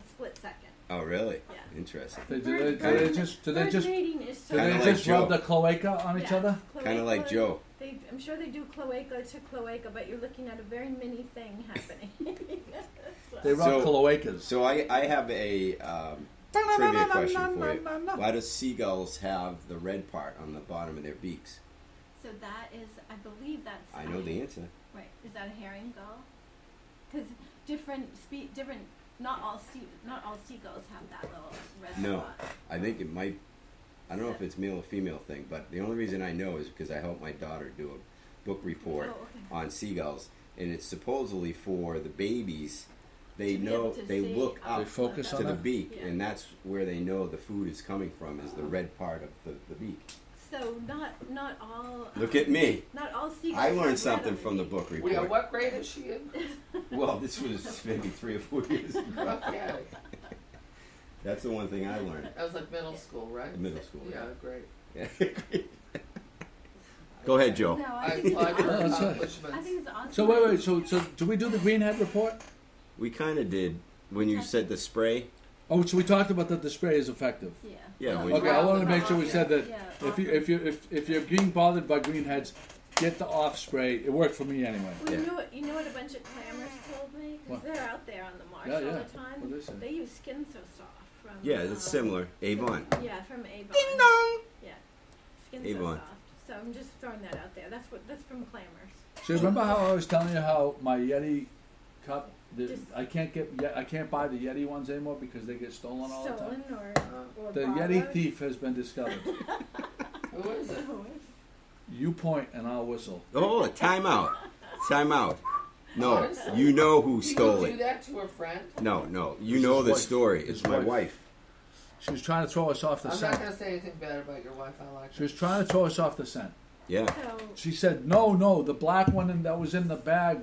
split second. Oh, really? Yeah. Interesting. Do Bird they just mating is so. do they Kinda just like rub Joe. the cloaca on each Yeah, other? Kind of like Joe. I'm sure they do cloaca to cloaca, but you're looking at a very mini thing happening. They rub So- cloacas. So I have a trivia question for you. Why do seagulls have the red part on the bottom of their beaks? So that is, I believe that's. I know the answer. Right, is that a herring gull? Because different. Not all seagulls have that little red No, spot. I think it might. I don't know if it's male or female thing, but the only reason I know is because I helped my daughter do a book report Oh, okay. on seagulls, and it's supposedly for the babies. They To be know able to they see look up They focus to on the that? beak, Yeah. and that's where they know the food is coming from is the red part of the beak. So not all. Look at me. Not all seagulls. I have learned red something on from the beak. book Yeah, report. what grade is she in? Well, this was maybe 3 or 4 years ago. Okay. That's the one thing I learned That was like middle school, right? in middle school. Yeah, great. Yeah. Go ahead, Joe. No, I I think it's applaud your Oh, that's awesome. right. I accomplishments. think it's awesome. So wait. So do we do the greenhead report? We kind of did when you said the spray. Oh, so we talked about that the spray is effective. Yeah. Yeah, when Okay, I wanted to make sure we Yeah. said that Yeah. if you're being bothered by greenheads, get the off spray. It worked for me anyway. Well, Yeah. you know what a bunch of clammers told me? What? Because they're out there on the marsh Yeah, all yeah. the time. What did they say? They use Skin So Soft from. Yeah, that's similar. Avon. Yeah, from Avon. Ding dong. Yeah, Skin Avon. So Soft. So I'm just throwing that out there. That's from clammers. So remember how I was telling you how my Yeti cup? Just- I can't buy the Yeti ones anymore because they get stolen all the time. Stolen or The borrowed. Yeti thief has been discovered. Who is it? You point and I'll whistle. Oh, time out. Time out. No, Honestly? you know who He stole would do it. that to a friend? No, you It's know his the wife. story. His It's my wife. wife. She was trying to throw us off the I'm scent. not going to say anything bad about your wife. I like She her. was trying to throw us off the scent. Yeah. So She said, no, the black one that was in the bag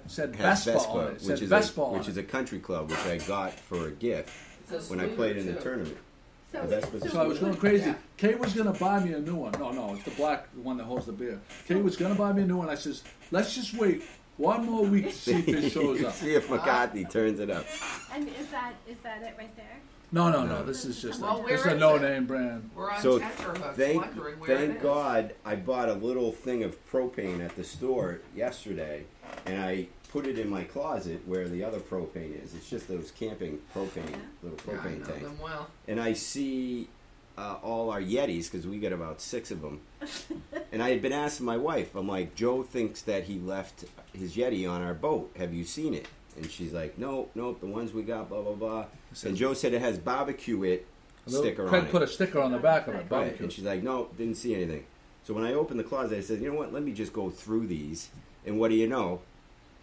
said Has Vespa on it. It which said is Vespa on which it. is a country club which I got for a gift It's a when I played in the too. tournament. So, So I was going crazy. Yeah. Kate was going to buy me a new one. No, it's the black one that holds the beer. Kate was going to buy me a new one. I says, let's just wait one more week to see if it shows up. See if McCarthy turns it up. and is that it right there? No. This is just Well, this where is a is no-name brand. We're on So tenterhooks wondering where it thank is. God I bought a little thing of propane at the store yesterday, and I put it in my closet where the other propane is. It's just those camping propane, little Yeah, I propane know tanks. them well. And I see all our Yetis, because we got about 6 of them. And I had been asking my wife, I'm like, Joe thinks that he left his Yeti on our boat. Have you seen it? And she's like, nope, the ones we got, blah, blah, blah. And Joe said it has barbecue it sticker on Craig it. put a sticker on the back of it. Right. Barbecue. And she's like, no, didn't see anything. So when I opened the closet, I said, you know what, let me just go through these. And what do you know?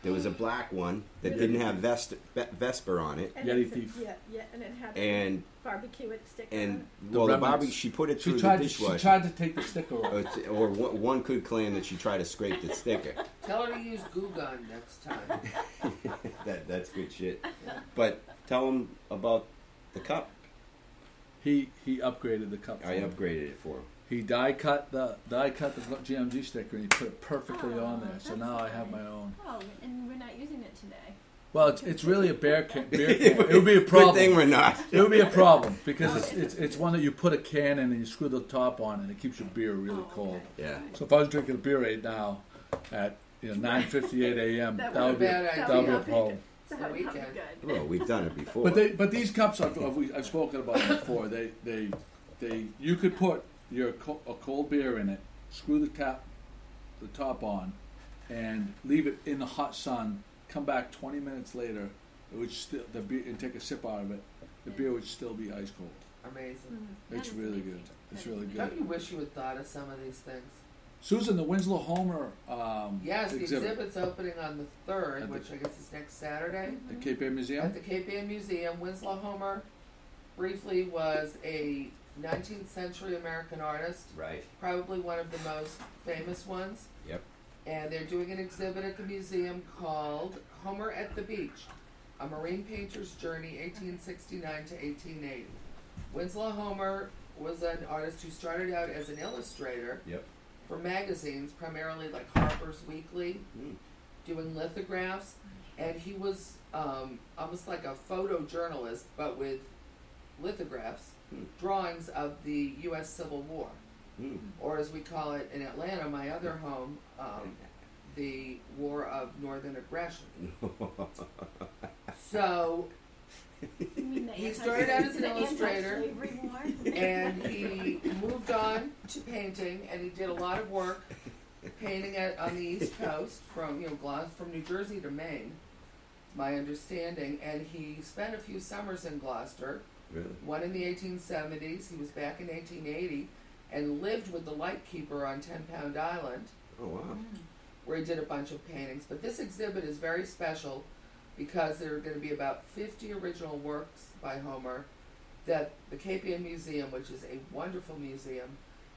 There was a black one that didn't have Vesper on it. And Yeti it's- thief. Yeah, and it had And barbecue it sticker. and The well, the remnants. barbecue, she put it She through tried the to. She dishwasher. tried to take the sticker off. Or one could claim that she tried to scrape the sticker. Tell her to use Goo Gun next time. That's good shit. But tell him about the cup. He upgraded the cup. I for me. upgraded it for him. He die cut the GMG sticker and he put it perfectly on there. So that's now I have nice. my own. Oh, and we're not using it today. Well, it's really a beer can. It would be a problem. Good thing we're not. It would be a problem because it's one that you put a can in and you screw the top on and it keeps your beer really Oh, cold. okay. Yeah. So if I was drinking a beer right now at 9:58 a.m., That that would be bad that would be a idea. problem. That the would be weekend. good. Well, we've done it before. But these cups I've spoken about them before. They you could put a cold beer in it, screw the top on, and leave it in the hot sun. Come back 20 minutes later, it would still the beer and take a sip out of it. The beer would still be ice cold. Amazing. That It's is really amazing. good. It's That really is good. Don't you wish you had thought of some of these things? Susan, the Winslow Homer Yes, the exhibit exhibit's opening on the 3rd, At the- which I guess is next Saturday. at Cape Air Museum. At the Cape Ann Museum, Winslow Homer briefly was a 19th century American artist, right. probably one of the most famous ones. Yep. And they're doing an exhibit at the museum called Homer at the Beach, a marine painter's journey 1869 to 1880. Winslow Homer was an artist who started out as an illustrator Yep. for magazines, primarily like Harper's Weekly, doing lithographs, and he was almost like a photojournalist, but with lithographs, drawings of the U.S. Civil War, or as we call it in Atlanta, my other home, the War of Northern Aggression. So You mean the He started out as an the illustrator, anti-slavery war? and he moved on to painting, and he did a lot of work painting on the East Coast from from New Jersey to Maine, my understanding. And he spent a few summers in Gloucester, Really? one in the 1870s. He was back in 1880 and lived with the lightkeeper on 10 Pound Island, Oh, wow. where he did a bunch of paintings. But this exhibit is very special because there are going to be about 50 original works by Homer that the Cape Ann Museum, which is a wonderful museum,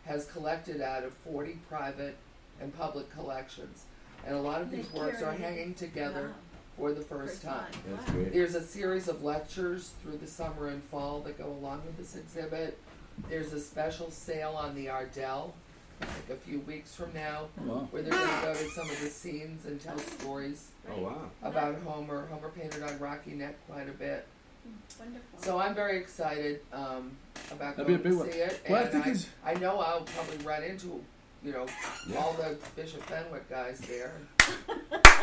has collected out of 40 private and public collections. And a lot of these They works are curated. hanging together Wow. for the first time. That's Wow. great. There's a series of lectures through the summer and fall that go along with this exhibit. There's a special sale on the Ardell, like a few weeks from now, Wow. where they're going to go to some of the scenes and tell stories Oh, wow. about Homer. Homer painted on Rocky Neck quite a bit. Wonderful. So I'm very excited about That'd be a going big to one. see it. Well, I And think it's- I know I'll probably run into, all the Bishop Fenwick guys there.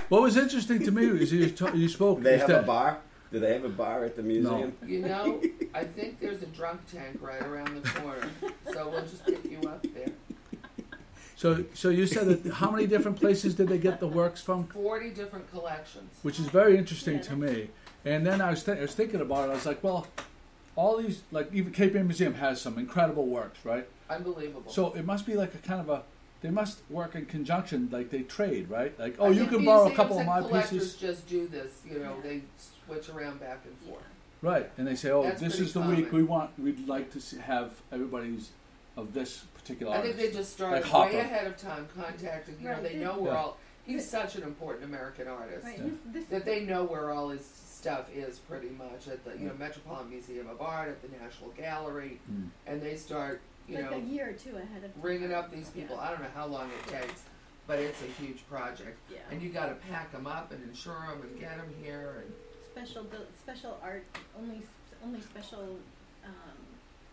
What was interesting to me is you spoke. Do they is have a that- bar? Do they have a bar at the museum? I think there's a drunk tank right around the corner. So we'll just pick you up there. So you said that how many different places did they get the works from? 40 different collections. Which is very interesting Yeah, to me. And then I was thinking about it. I was like, well, all these, like even Cape Ann Museum has some incredible works, right? Unbelievable. So it must be like a kind of a. They must work in conjunction, like they trade, right? Like, oh, I you think can borrow a couple of museums my and collectors pieces, just do this. They switch around back and forth. right? And they say, oh, That's this pretty is the common. week we'd like to have everybody's of this particular I think artist. they just started Like Hopper. way ahead of time contacting. They know we're Yeah. all. He's such an important American artist Right. Yeah. This that they know where all his stuff is pretty much at the Metropolitan Museum of Art, at the National Gallery, and they start like a year or two ahead of time. bringing up these people. I don't know how long it takes, but it's a huge project, and you got to pack them up and insure them and get them here and special art only special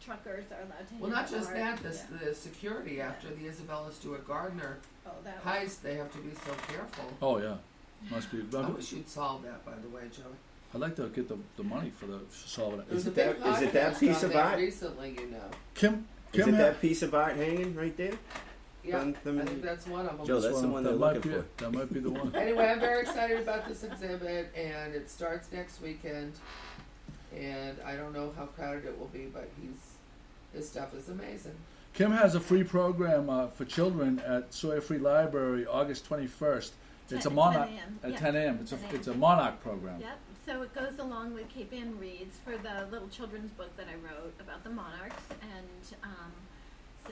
truckers are allowed to. Well, not just art. that, the security after the Isabella Stewart Gardner heist, they have to be so careful. Oh yeah, must be. I wish you'd solve that, by the way, Joey. I'd like to get the money for solving it. Is it that piece of art? Recently, Kim is it that piece of art hanging right there? Yeah, I think that's one of them. Joe, that's the one they're looking for. That might be the one. Anyway, I'm very excited about this exhibit, and it starts next weekend. And I don't know how crowded it will be, but his stuff is amazing. Kim has a free program for children at Sawyer Free Library, August 21st. It's a Monarch 10 a.m. It's a Monarch program. Yep. So it goes along with Cape Ann Reads for the little children's book that I wrote about the monarchs, and so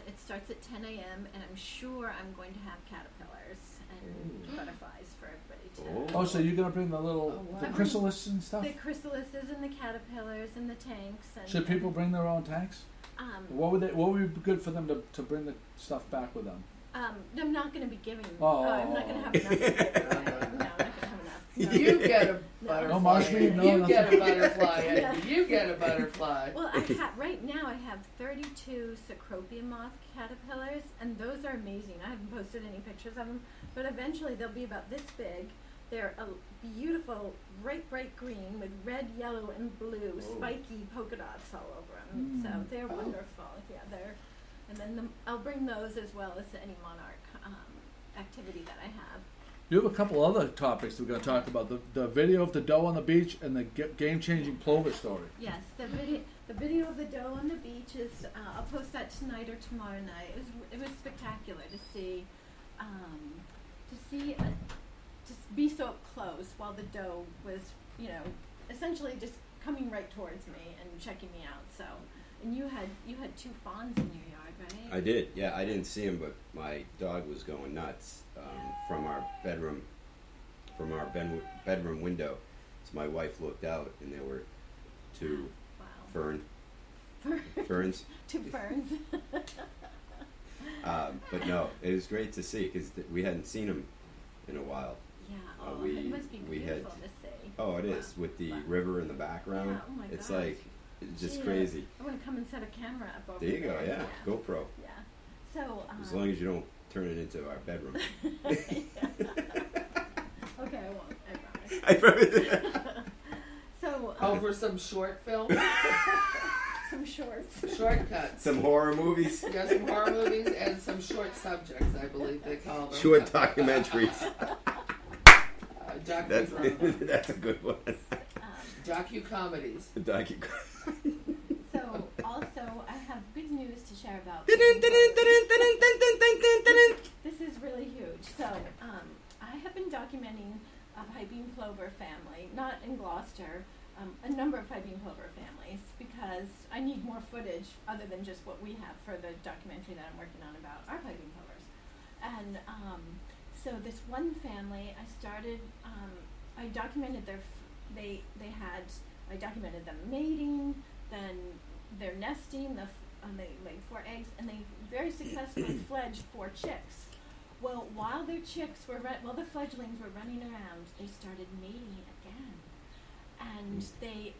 it starts at 10 a.m. and I'm sure I'm going to have caterpillars and butterflies for everybody to. Oh, so you're gonna bring the little the chrysalis and stuff? The chrysalises and the caterpillars and the tanks. And, Should people bring their own tanks? What would be good for them to bring the stuff back with them? I'm not going to be giving. I'm not going to have enough. No, I'm not going to have enough. No. You get a butterfly. No marshmallow. No, you get a butterfly. Yeah. You get a butterfly. Well, right now I have 32 Cecropia moth caterpillars, and those are amazing. I haven't posted any pictures of them, but eventually they'll be about this big. They're a beautiful, bright green with red, yellow, and blue spiky polka dots all over them. So they're wonderful. Yeah, and then I'll bring those as well as any monarch activity that I have. You have a couple other topics we're going to talk about. The video of the doe on the beach and the game-changing plover story. Yes, the video of the doe on the beach is, I'll post that tonight or tomorrow night. It was spectacular to see, to be so up close while the doe was, essentially just coming right towards me and checking me out. So, and you had two fawns in your yard, right? I did. Yeah, I didn't see him, but my dog was going nuts from our bedroom window. So my wife looked out, and there were two ferns. Two ferns. But no, it was great to see because we hadn't seen him in a while. Yeah, it must be beautiful to see. Oh, it is, with the river in the background. Yeah, oh my it's gosh. like just crazy. I want to come and set a camera up over there. You go, yeah. GoPro. Yeah. So. As long as you don't turn it into our bedroom. Okay, I won't. I promise. So. Over some short film. Some shorts. Shortcuts. Some horror movies. Yeah, some horror movies and some short subjects, I believe they call them. Short documentaries. That's a good one. Docu-comedies. So, also, I have good news to share about. This is really huge. So, I have been documenting a piping plover family, not in Gloucester, a number of piping plover families, because I need more footage other than just what we have for the documentary that I'm working on about our piping plovers. And so this one family, I started, I documented I documented them mating, then their nesting, they laid 4 eggs, and they very successfully fledged 4 chicks. Well, while their chicks were, while the fledglings were running around, they started mating again. And they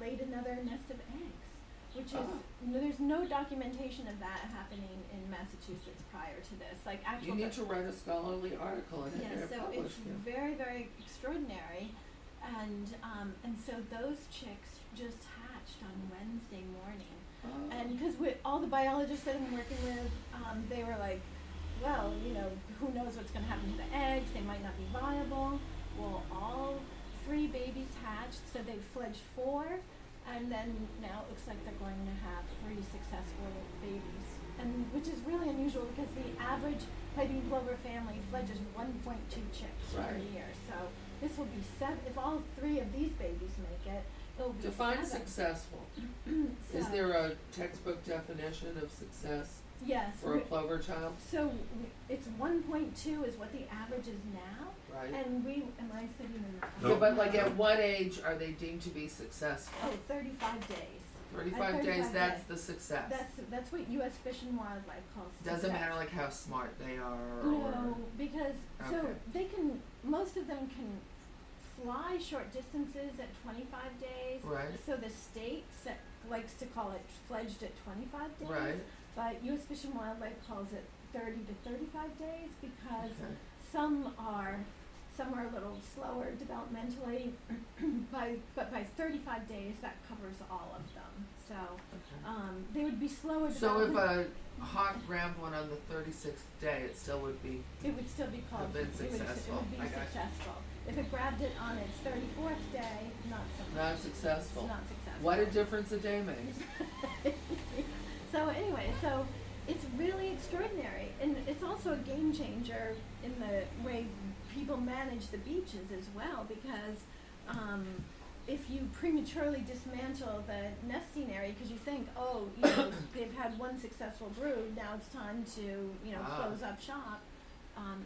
laid another nest of eggs, which is, there's no documentation of that happening in Massachusetts prior to this. Like actual. You need to write a scholarly article and yeah, so it's very, very extraordinary, and so those chicks just hatched on Wednesday morning, and because all the biologists that I'm working with, they were like, well, who knows what's going to happen to the eggs? They might not be viable. Well, all 3 babies hatched, so they've fledged 4, and then now it looks like they're going to have 3 successful babies, and which is really unusual because the average piping plover family fledges 1.2 chicks per year. So this will be 7. If all 3 of these babies make it, it'll be Define 7. successful. Is there a textbook definition of success? Yes. for a plover child? So it's 1.2 is what the average is now. Right. And am I sitting in that? Yeah, but like at what age are they deemed to be successful? Oh, 35 days. 35 days, 35 that's days. the success. That's what U.S. Fish and Wildlife calls Doesn't success. matter like how smart they are. No, because so Okay. they can. Most of them can fly short distances at 25 days. Right. So the state likes to call it fledged at 25 days. Right. But U.S. Fish and Wildlife calls it 30 to 35 days because Okay. some are a little slower developmentally, but by 35 days that covers all of them. So Okay. they would be slower. So if development- a hawk grabbed one on the 36th day, it still would be. it would still be called. Have been It would successful. be I got you. successful. If it grabbed it on its 34th day, not so much. Not successful. Not successful. What a difference a day makes. So anyway, so it's really extraordinary, and it's also a game changer in the way people manage the beaches as well, because if you prematurely dismantle the nesting area because you think, oh, they've had one successful brood, now it's time to, close up shop.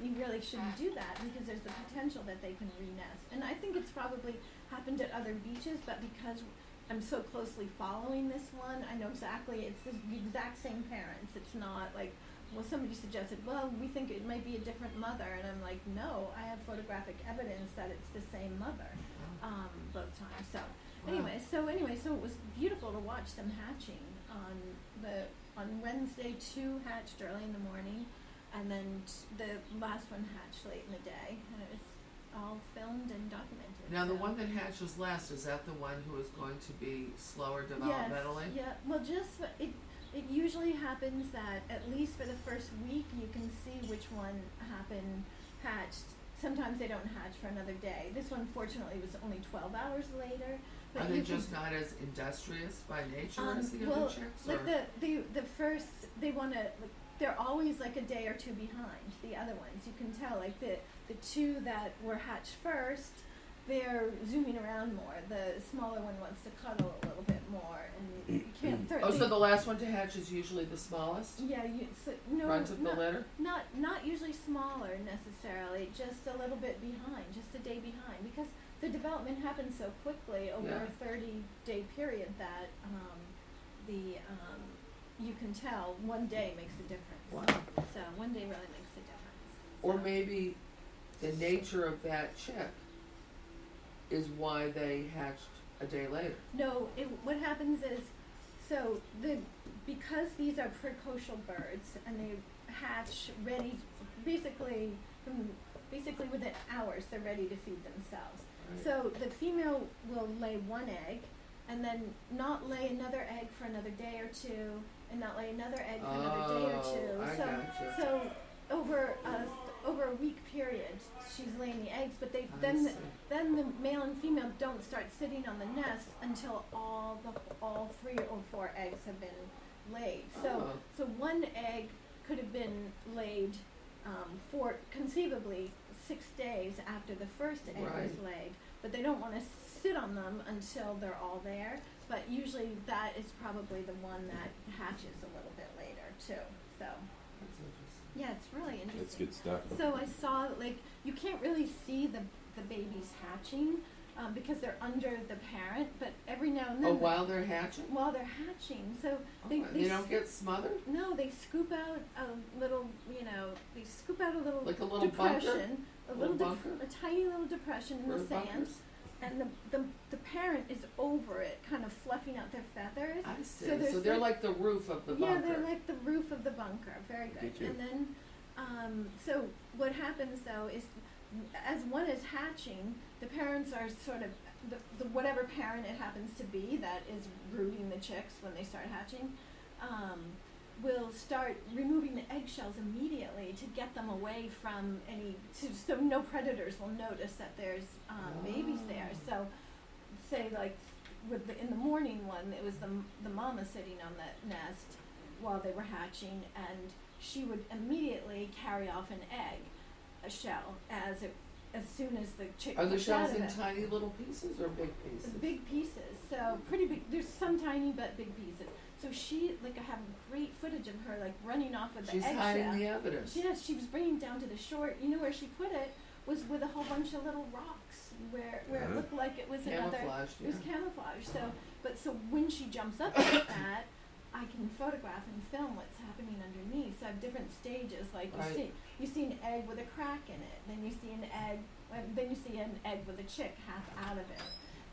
You really shouldn't do that because there's the potential that they can re-nest. And I think it's probably happened at other beaches, but because I'm so closely following this one, I know exactly, it's the exact same parents. It's not like, well, somebody suggested, well, we think it might be a different mother. And I'm like, no, I have photographic evidence that it's the same mother both times. So anyway, so it was beautiful to watch them hatching. On Wednesday, 2 hatched early in the morning. And then the last one hatched late in the day, and it was all filmed and documented. Now, the one that hatches last, is that the one who is going to be slower developmentally? Yes, yeah. Well, it usually happens that at least for the first week you can see which one hatched. Sometimes they don't hatch for another day. This one, fortunately, was only 12 hours later. But Are they just not as industrious by nature as the other chicks? Like the first, they want to. They're always like a day or two behind the other ones. You can tell, like the two that were hatched first, they're zooming around more. The smaller one wants to cuddle a little bit more, and you can't. So the last one to hatch is usually the smallest? Yeah, Runs of the litter? Not usually smaller necessarily, just a little bit behind, just a day behind, because the development happens so quickly over a 30-day period that you can tell one day makes a difference. Wow. So one day really makes a difference. Or maybe the nature of that chick is why they hatched a day later. No, what happens is, because these are precocial birds and they hatch ready, basically within hours they're ready to feed themselves. Right. So the female will lay one egg and then not lay another egg for another day or two, and not lay another egg for another day or two. I gotcha. So over a week period, she's laying the eggs, but then the male and female don't start sitting on the nest until all 3 or 4 eggs have been laid. So one egg could have been laid for conceivably 6 days after the first egg was laid, but they don't want to sit on them until they're all there. But usually that is probably the one that hatches a little bit later too. So That's interesting. yeah, it's really interesting. That's good stuff. So I saw, like, you can't really see the babies hatching because they're under the parent, but every now and then. While they're hatching? While they're hatching, so they don't get smothered? No, they scoop out a little, they scoop out a little Like a little depression, bunker? a tiny little depression in the Bird sand, bunkers? and the parent is over it, kind of fluffing out their feathers. I see. So, So they're like the roof of the bunker. Yeah, they're like the roof of the bunker. Very good. Get you. And then, so what happens though is, as one is hatching, the parents are sort of the whatever parent it happens to be that is brooding the chicks when they start hatching, will start removing the eggshells immediately to get them away from so no predators will notice that there's babies there. So, say like in the morning one, it was the mama sitting on the nest while they were hatching, and she would immediately carry off a shell as soon as the chick. Are the popped out shells of in it. tiny little pieces or big pieces? Big pieces. So pretty big. There's some tiny but big pieces. So she, like, I have great footage of her, like, running off with the She's eggshell. hiding the evidence. She was bringing it down to the shore. You know where she put it was with a whole bunch of little rocks, where it looked like it was camouflage. It was camouflage. So when she jumps up like that, I can photograph and film what's happening underneath. So I have different stages. Like you see an egg with a crack in it. Then you see an egg. Then you see an egg with a chick half out of it.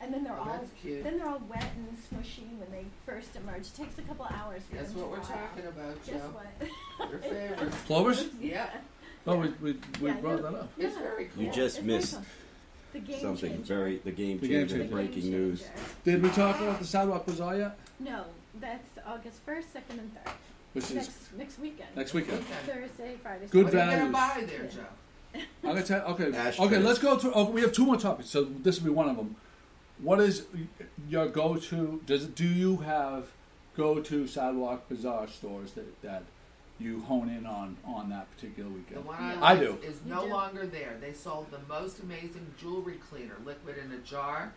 And then they're all wet and smushy when they first emerge. It takes a couple hours for Guess them what to we're dry out. talking about, Joe? Guess what? Your favorite. Plovers? Yeah. Oh, we brought that up. It's very cool. You just It's missed fun. The game something changer. the game The changer, game changer. breaking Game news. changer. Did we talk about the Sidewalk Bazaar yet? No, that's August 1st, 2nd, and 3rd. Which is Next weekend. next weekend. Thursday, Friday. Good What are you values. gonna buy there, Joe? I'm gonna tell. Okay, Ashtray. okay. Let's go through. Oh, we have two more topics, so this will be one of them. What is your go-to? Do you have go-to Sidewalk Bazaar stores that you hone in on that particular The weekend? one I I like do. is You no do? longer there. They sold the most amazing jewelry cleaner, liquid in a jar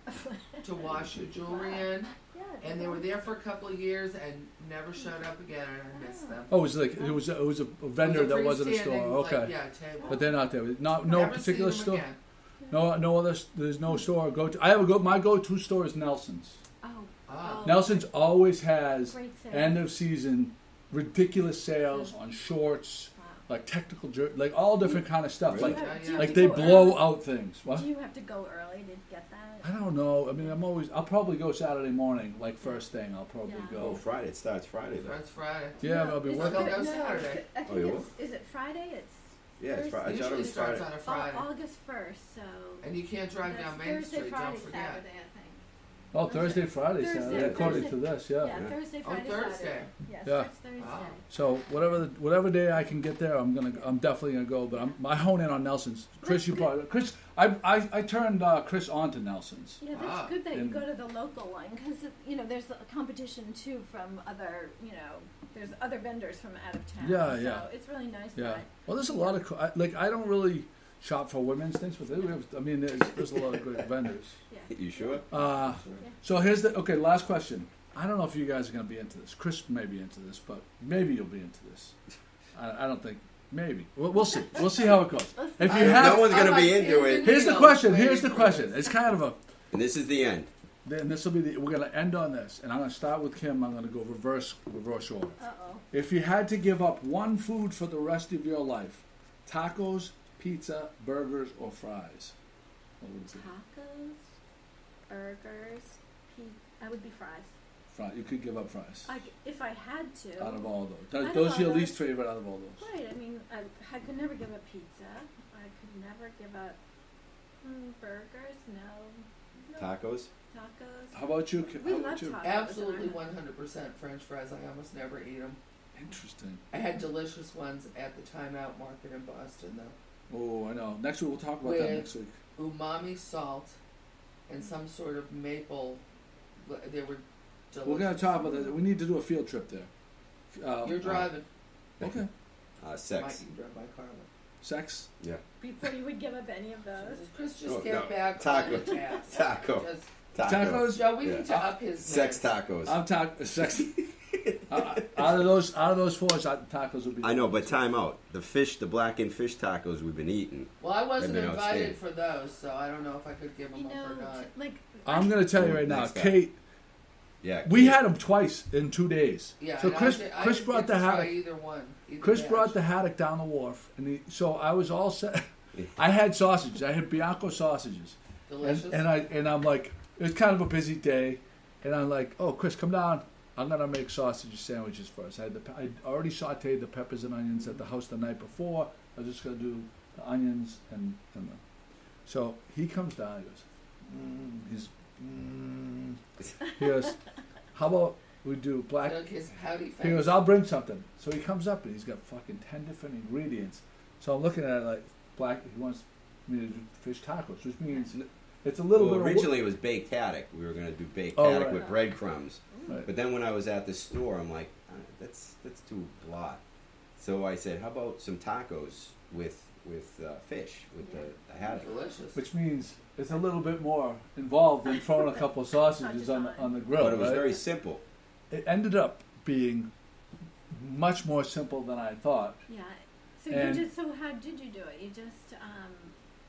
to wash your jewelry in, Yeah, and they were there for a couple of years and never showed up again, and I missed them. Oh, it was a vendor that wasn't a store. freestanding, Okay, like, yeah, table. but they're not there. No Never particular seen them store. again. No other. There's no store. I have my go-to store is Nelson's. Ah. Nelson's always has Great sale. end of season ridiculous sales on shorts, like technical like all different kind of stuff. Really? Like Do you like have they to go blow early? out things. What? Do you have to go early to get that? I don't know. I mean, I'll probably go Saturday morning, like first thing. I'll probably Yeah. Oh, go. Friday. It starts Friday though. That's Friday. Yeah, I'll be it's working. Go no, Saturday. I think Oh, you is it Friday? It's Yeah, it's Friday. I thought it Usually was starts Friday. on a Friday. August 1st, so And you can't drive that's down Main Thursday, Street, Friday, don't forget. Saturday, I think. Oh, Thursday, Friday, Thursday, Saturday, according Thursday. to this. Yeah. Yeah, Thursday, Oh, Friday, Thursday. Saturday. Yes, Yeah. that's Thursday. Wow. So whatever day I can get there, I'm definitely gonna go. But I hone in on Nelson's. Chris, you brought it. Chris, I turned Chris on to Nelson's. Yeah, that's Ah. good that you And- go to the local one because there's a competition too from other there's other vendors from out of town. Yeah, so yeah. it's really nice. Yeah. That Well, there's a lot of I don't really shop for women's things, but there's a lot of great vendors. You sure? So last question. I don't know if you guys are going to be into this. Chris may be into this, but maybe you'll be into this. I don't think. Maybe. We'll see. We'll see how it goes. If you have, No one's going to be like into it. here's the question. Here's the question. It's kind of a. And this is the end. Then this will be we're going to end on this, and I'm going to start with Kim. I'm going to go reverse order. If you had to give up one food for the rest of your life, tacos, pizza, burgers, or fries, what would it be? tacos, burgers, I would be fries. You could give up fries If I had to. out of all Out those. of Those all are your those. least favorite out of all those. Right. I mean, I could never give up pizza. I could never give up burgers. No. Tacos? Tacos. How about you? Kim? We How love about you? tacos. Absolutely 100% French fries. I almost never eat them. Interesting. I had delicious ones at the Time Out Market in Boston, though. Oh, I know. Next week we'll talk about that With- next week. Umami salt and some sort of maple. They were delicious. We're going to talk about that. We need to do a field trip there. You're driving. Okay. Sex. Mike, you drive by Carla. Sex. Yeah. Before you would give up any of those. Chris, just Oh, get no. back Taco. on the task. Taco. Just, Tacos. Joe, we Yeah. need to up his Sex meds. tacos. I'm talking sex. Out of those four, tacos would be. I know, but time out. The blackened fish tacos we've been eating. Well, I wasn't They've been invited outstanding. for those, so I don't know if I could give them You up know, or not. like I'm going to tell you right now, Next time. Kate. Yeah. We had them twice in 2 days. Yeah, So and Chris I brought didn't the get to try haddock. either one. Either Chris batch. brought the haddock down the wharf, and so I was all set. I had sausages. I had Bianco sausages, Delicious. and I'm like, it was kind of a busy day, and I'm like, oh, Chris, come down. I'm gonna make sausage sandwiches first. I already sautéed the peppers and onions at the house the night before. I was just gonna do the onions and so he comes down. He goes, how about we do black? Look, his pouty face. He goes, I'll bring something. So he comes up and he's got fucking 10 different ingredients. So I'm looking at it like black. He wants me to do fish tacos, which means it's a little Well, bit. originally it was baked haddock. We were going to do baked Oh, haddock right. with breadcrumbs. Right. But then when I was at the store, I'm like, that's too blah. So I said, how about some tacos with fish with the haddock. Delicious. Which means it's a little bit more involved than throwing a couple of sausages on the grill. But it was right? very simple. It ended up being much more simple than I thought. Yeah. So And- so how did you do it? You just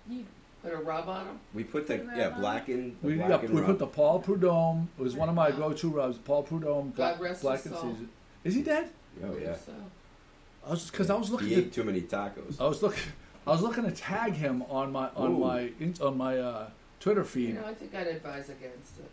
you Put a rub on them. We put the Put rub on? blackened. We blackened put rub. the Paul Prudhomme. It was one of my Right. go-to rubs. Paul Prudhomme, God rest his blackened soul. season. Is he dead? Oh yeah. So, I was looking. He ate too many tacos. I was looking to tag him on my Twitter feed. I think I'd advise against it.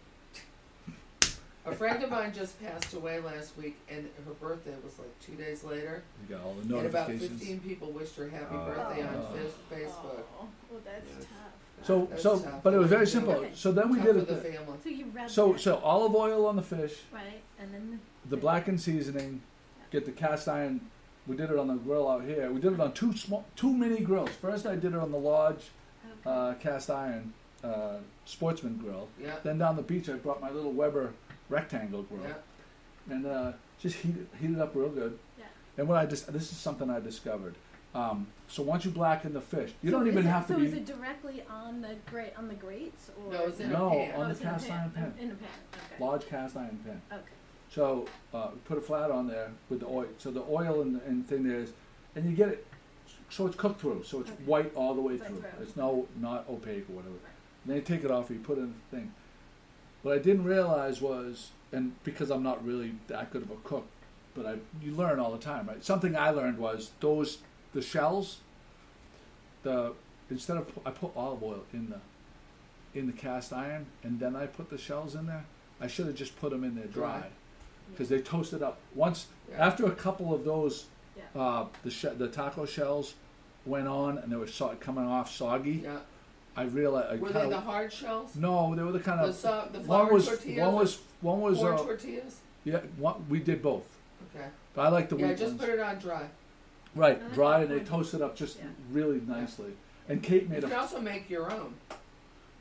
A friend of mine just passed away last week, and her birthday was like 2 days later. You got all the And about notifications. 15 people wished her happy Oh. birthday on Oh. Facebook. Oh, well, that's Yes. tough. That's So, tough. but it was very Yeah. simple. Okay. So then we Tough did for it. the family. So you rubbed So it, olive oil on the fish, right, and then the blackened seasoning, get the cast iron. We did it on the grill out here. We did it on two mini grills. First, I did it on the Lodge okay. cast iron sportsman grill. Yeah. Then down the beach, I brought my little Weber rectangle grill, Yeah. and just heat it up real good. Yeah. And this is something I discovered. So once you blacken the fish, you So don't even is it, have to so be. is it directly on the grates or No, it's in No, a pan. on the it's in a cast iron pan. In a pan. Okay. Large cast iron pan. Okay. So put a flat on there with the oil. So the oil and thing there is, and you get it so it's cooked through. So it's Okay. white all the way Right through. through. It's not opaque or whatever. Right. Then you take it off and you put it in the thing. What I didn't realize was, and because I'm not really that good of a cook, but you learn all the time, right? Something I learned was the shells. Instead of I put olive oil in the cast iron and then I put the shells in there. I should have just put them in there dry because they toasted up once. Yeah. After a couple of those, Yeah. the taco shells went on and they were coming off soggy. Yeah. I realized. Were they the hard shells? No, they were the kind of. The one flour was tortillas? one was Corn tortillas? yeah. We did both, Okay. but I like the Yeah, wheat just ones. put it on dry. Right, I like dry, the and they corn. toasted up just Yeah. really nicely. And Kate You made can a. also make your own.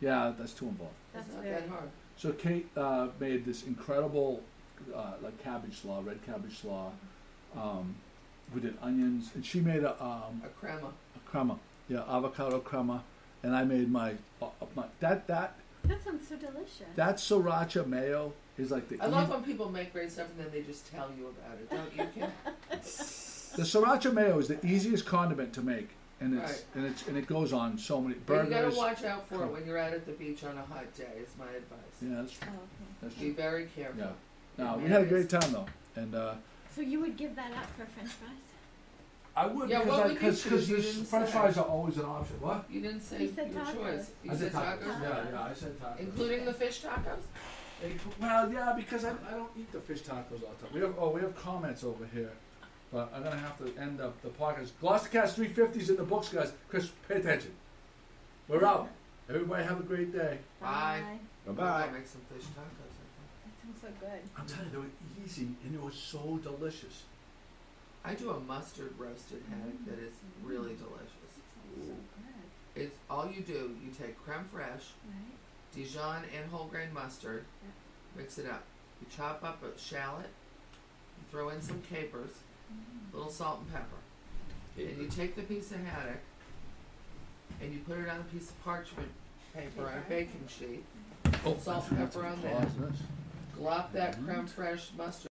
Yeah, that's too involved. That's It's not very that hard. So Kate made this incredible, like cabbage slaw, red cabbage slaw. We did onions, and she made A crema. crema, avocado crema, and I made my that That sounds so delicious. that sriracha mayo is like the I love when people make great stuff and then they just tell you about it, don't you, Kim? the sriracha mayo is the easiest condiment to make, and and it goes on so many But you burgers. gotta watch out for it when you're out at the beach on a hot day, is my advice. Yeah, that's, Oh, okay. that's Be true. very careful. Yeah. No, It we had a matters. great time though, and So you would give that up for French fries? I would Yeah, what would you because choose? You didn't French say. fries are always an option. What? You didn't say You said your tacos. choice. You I said tacos? tacos. I said tacos. Including the fish tacos? Well, yeah, because I don't eat the fish tacos all the time. We have comments over here, but I'm gonna have to end up the podcast. GloucesterCast 350's in the books, guys. Chris, pay attention. We're out. Everybody have a great day. Bye. Bye-bye. I'll make some fish tacos. That sounds so good. I'm telling you, they were easy and it was so delicious. I do a mustard roasted haddock that is really delicious. Sounds so good. It's all you do. You take creme fraiche, Right? Dijon and whole grain mustard, mix it up. You chop up a shallot, you throw in some capers, a little salt and pepper. And you take the piece of haddock and you put it on a piece of parchment paper on a baking sheet. Oh, Salt and pepper on that. Glop that creme fraiche mustard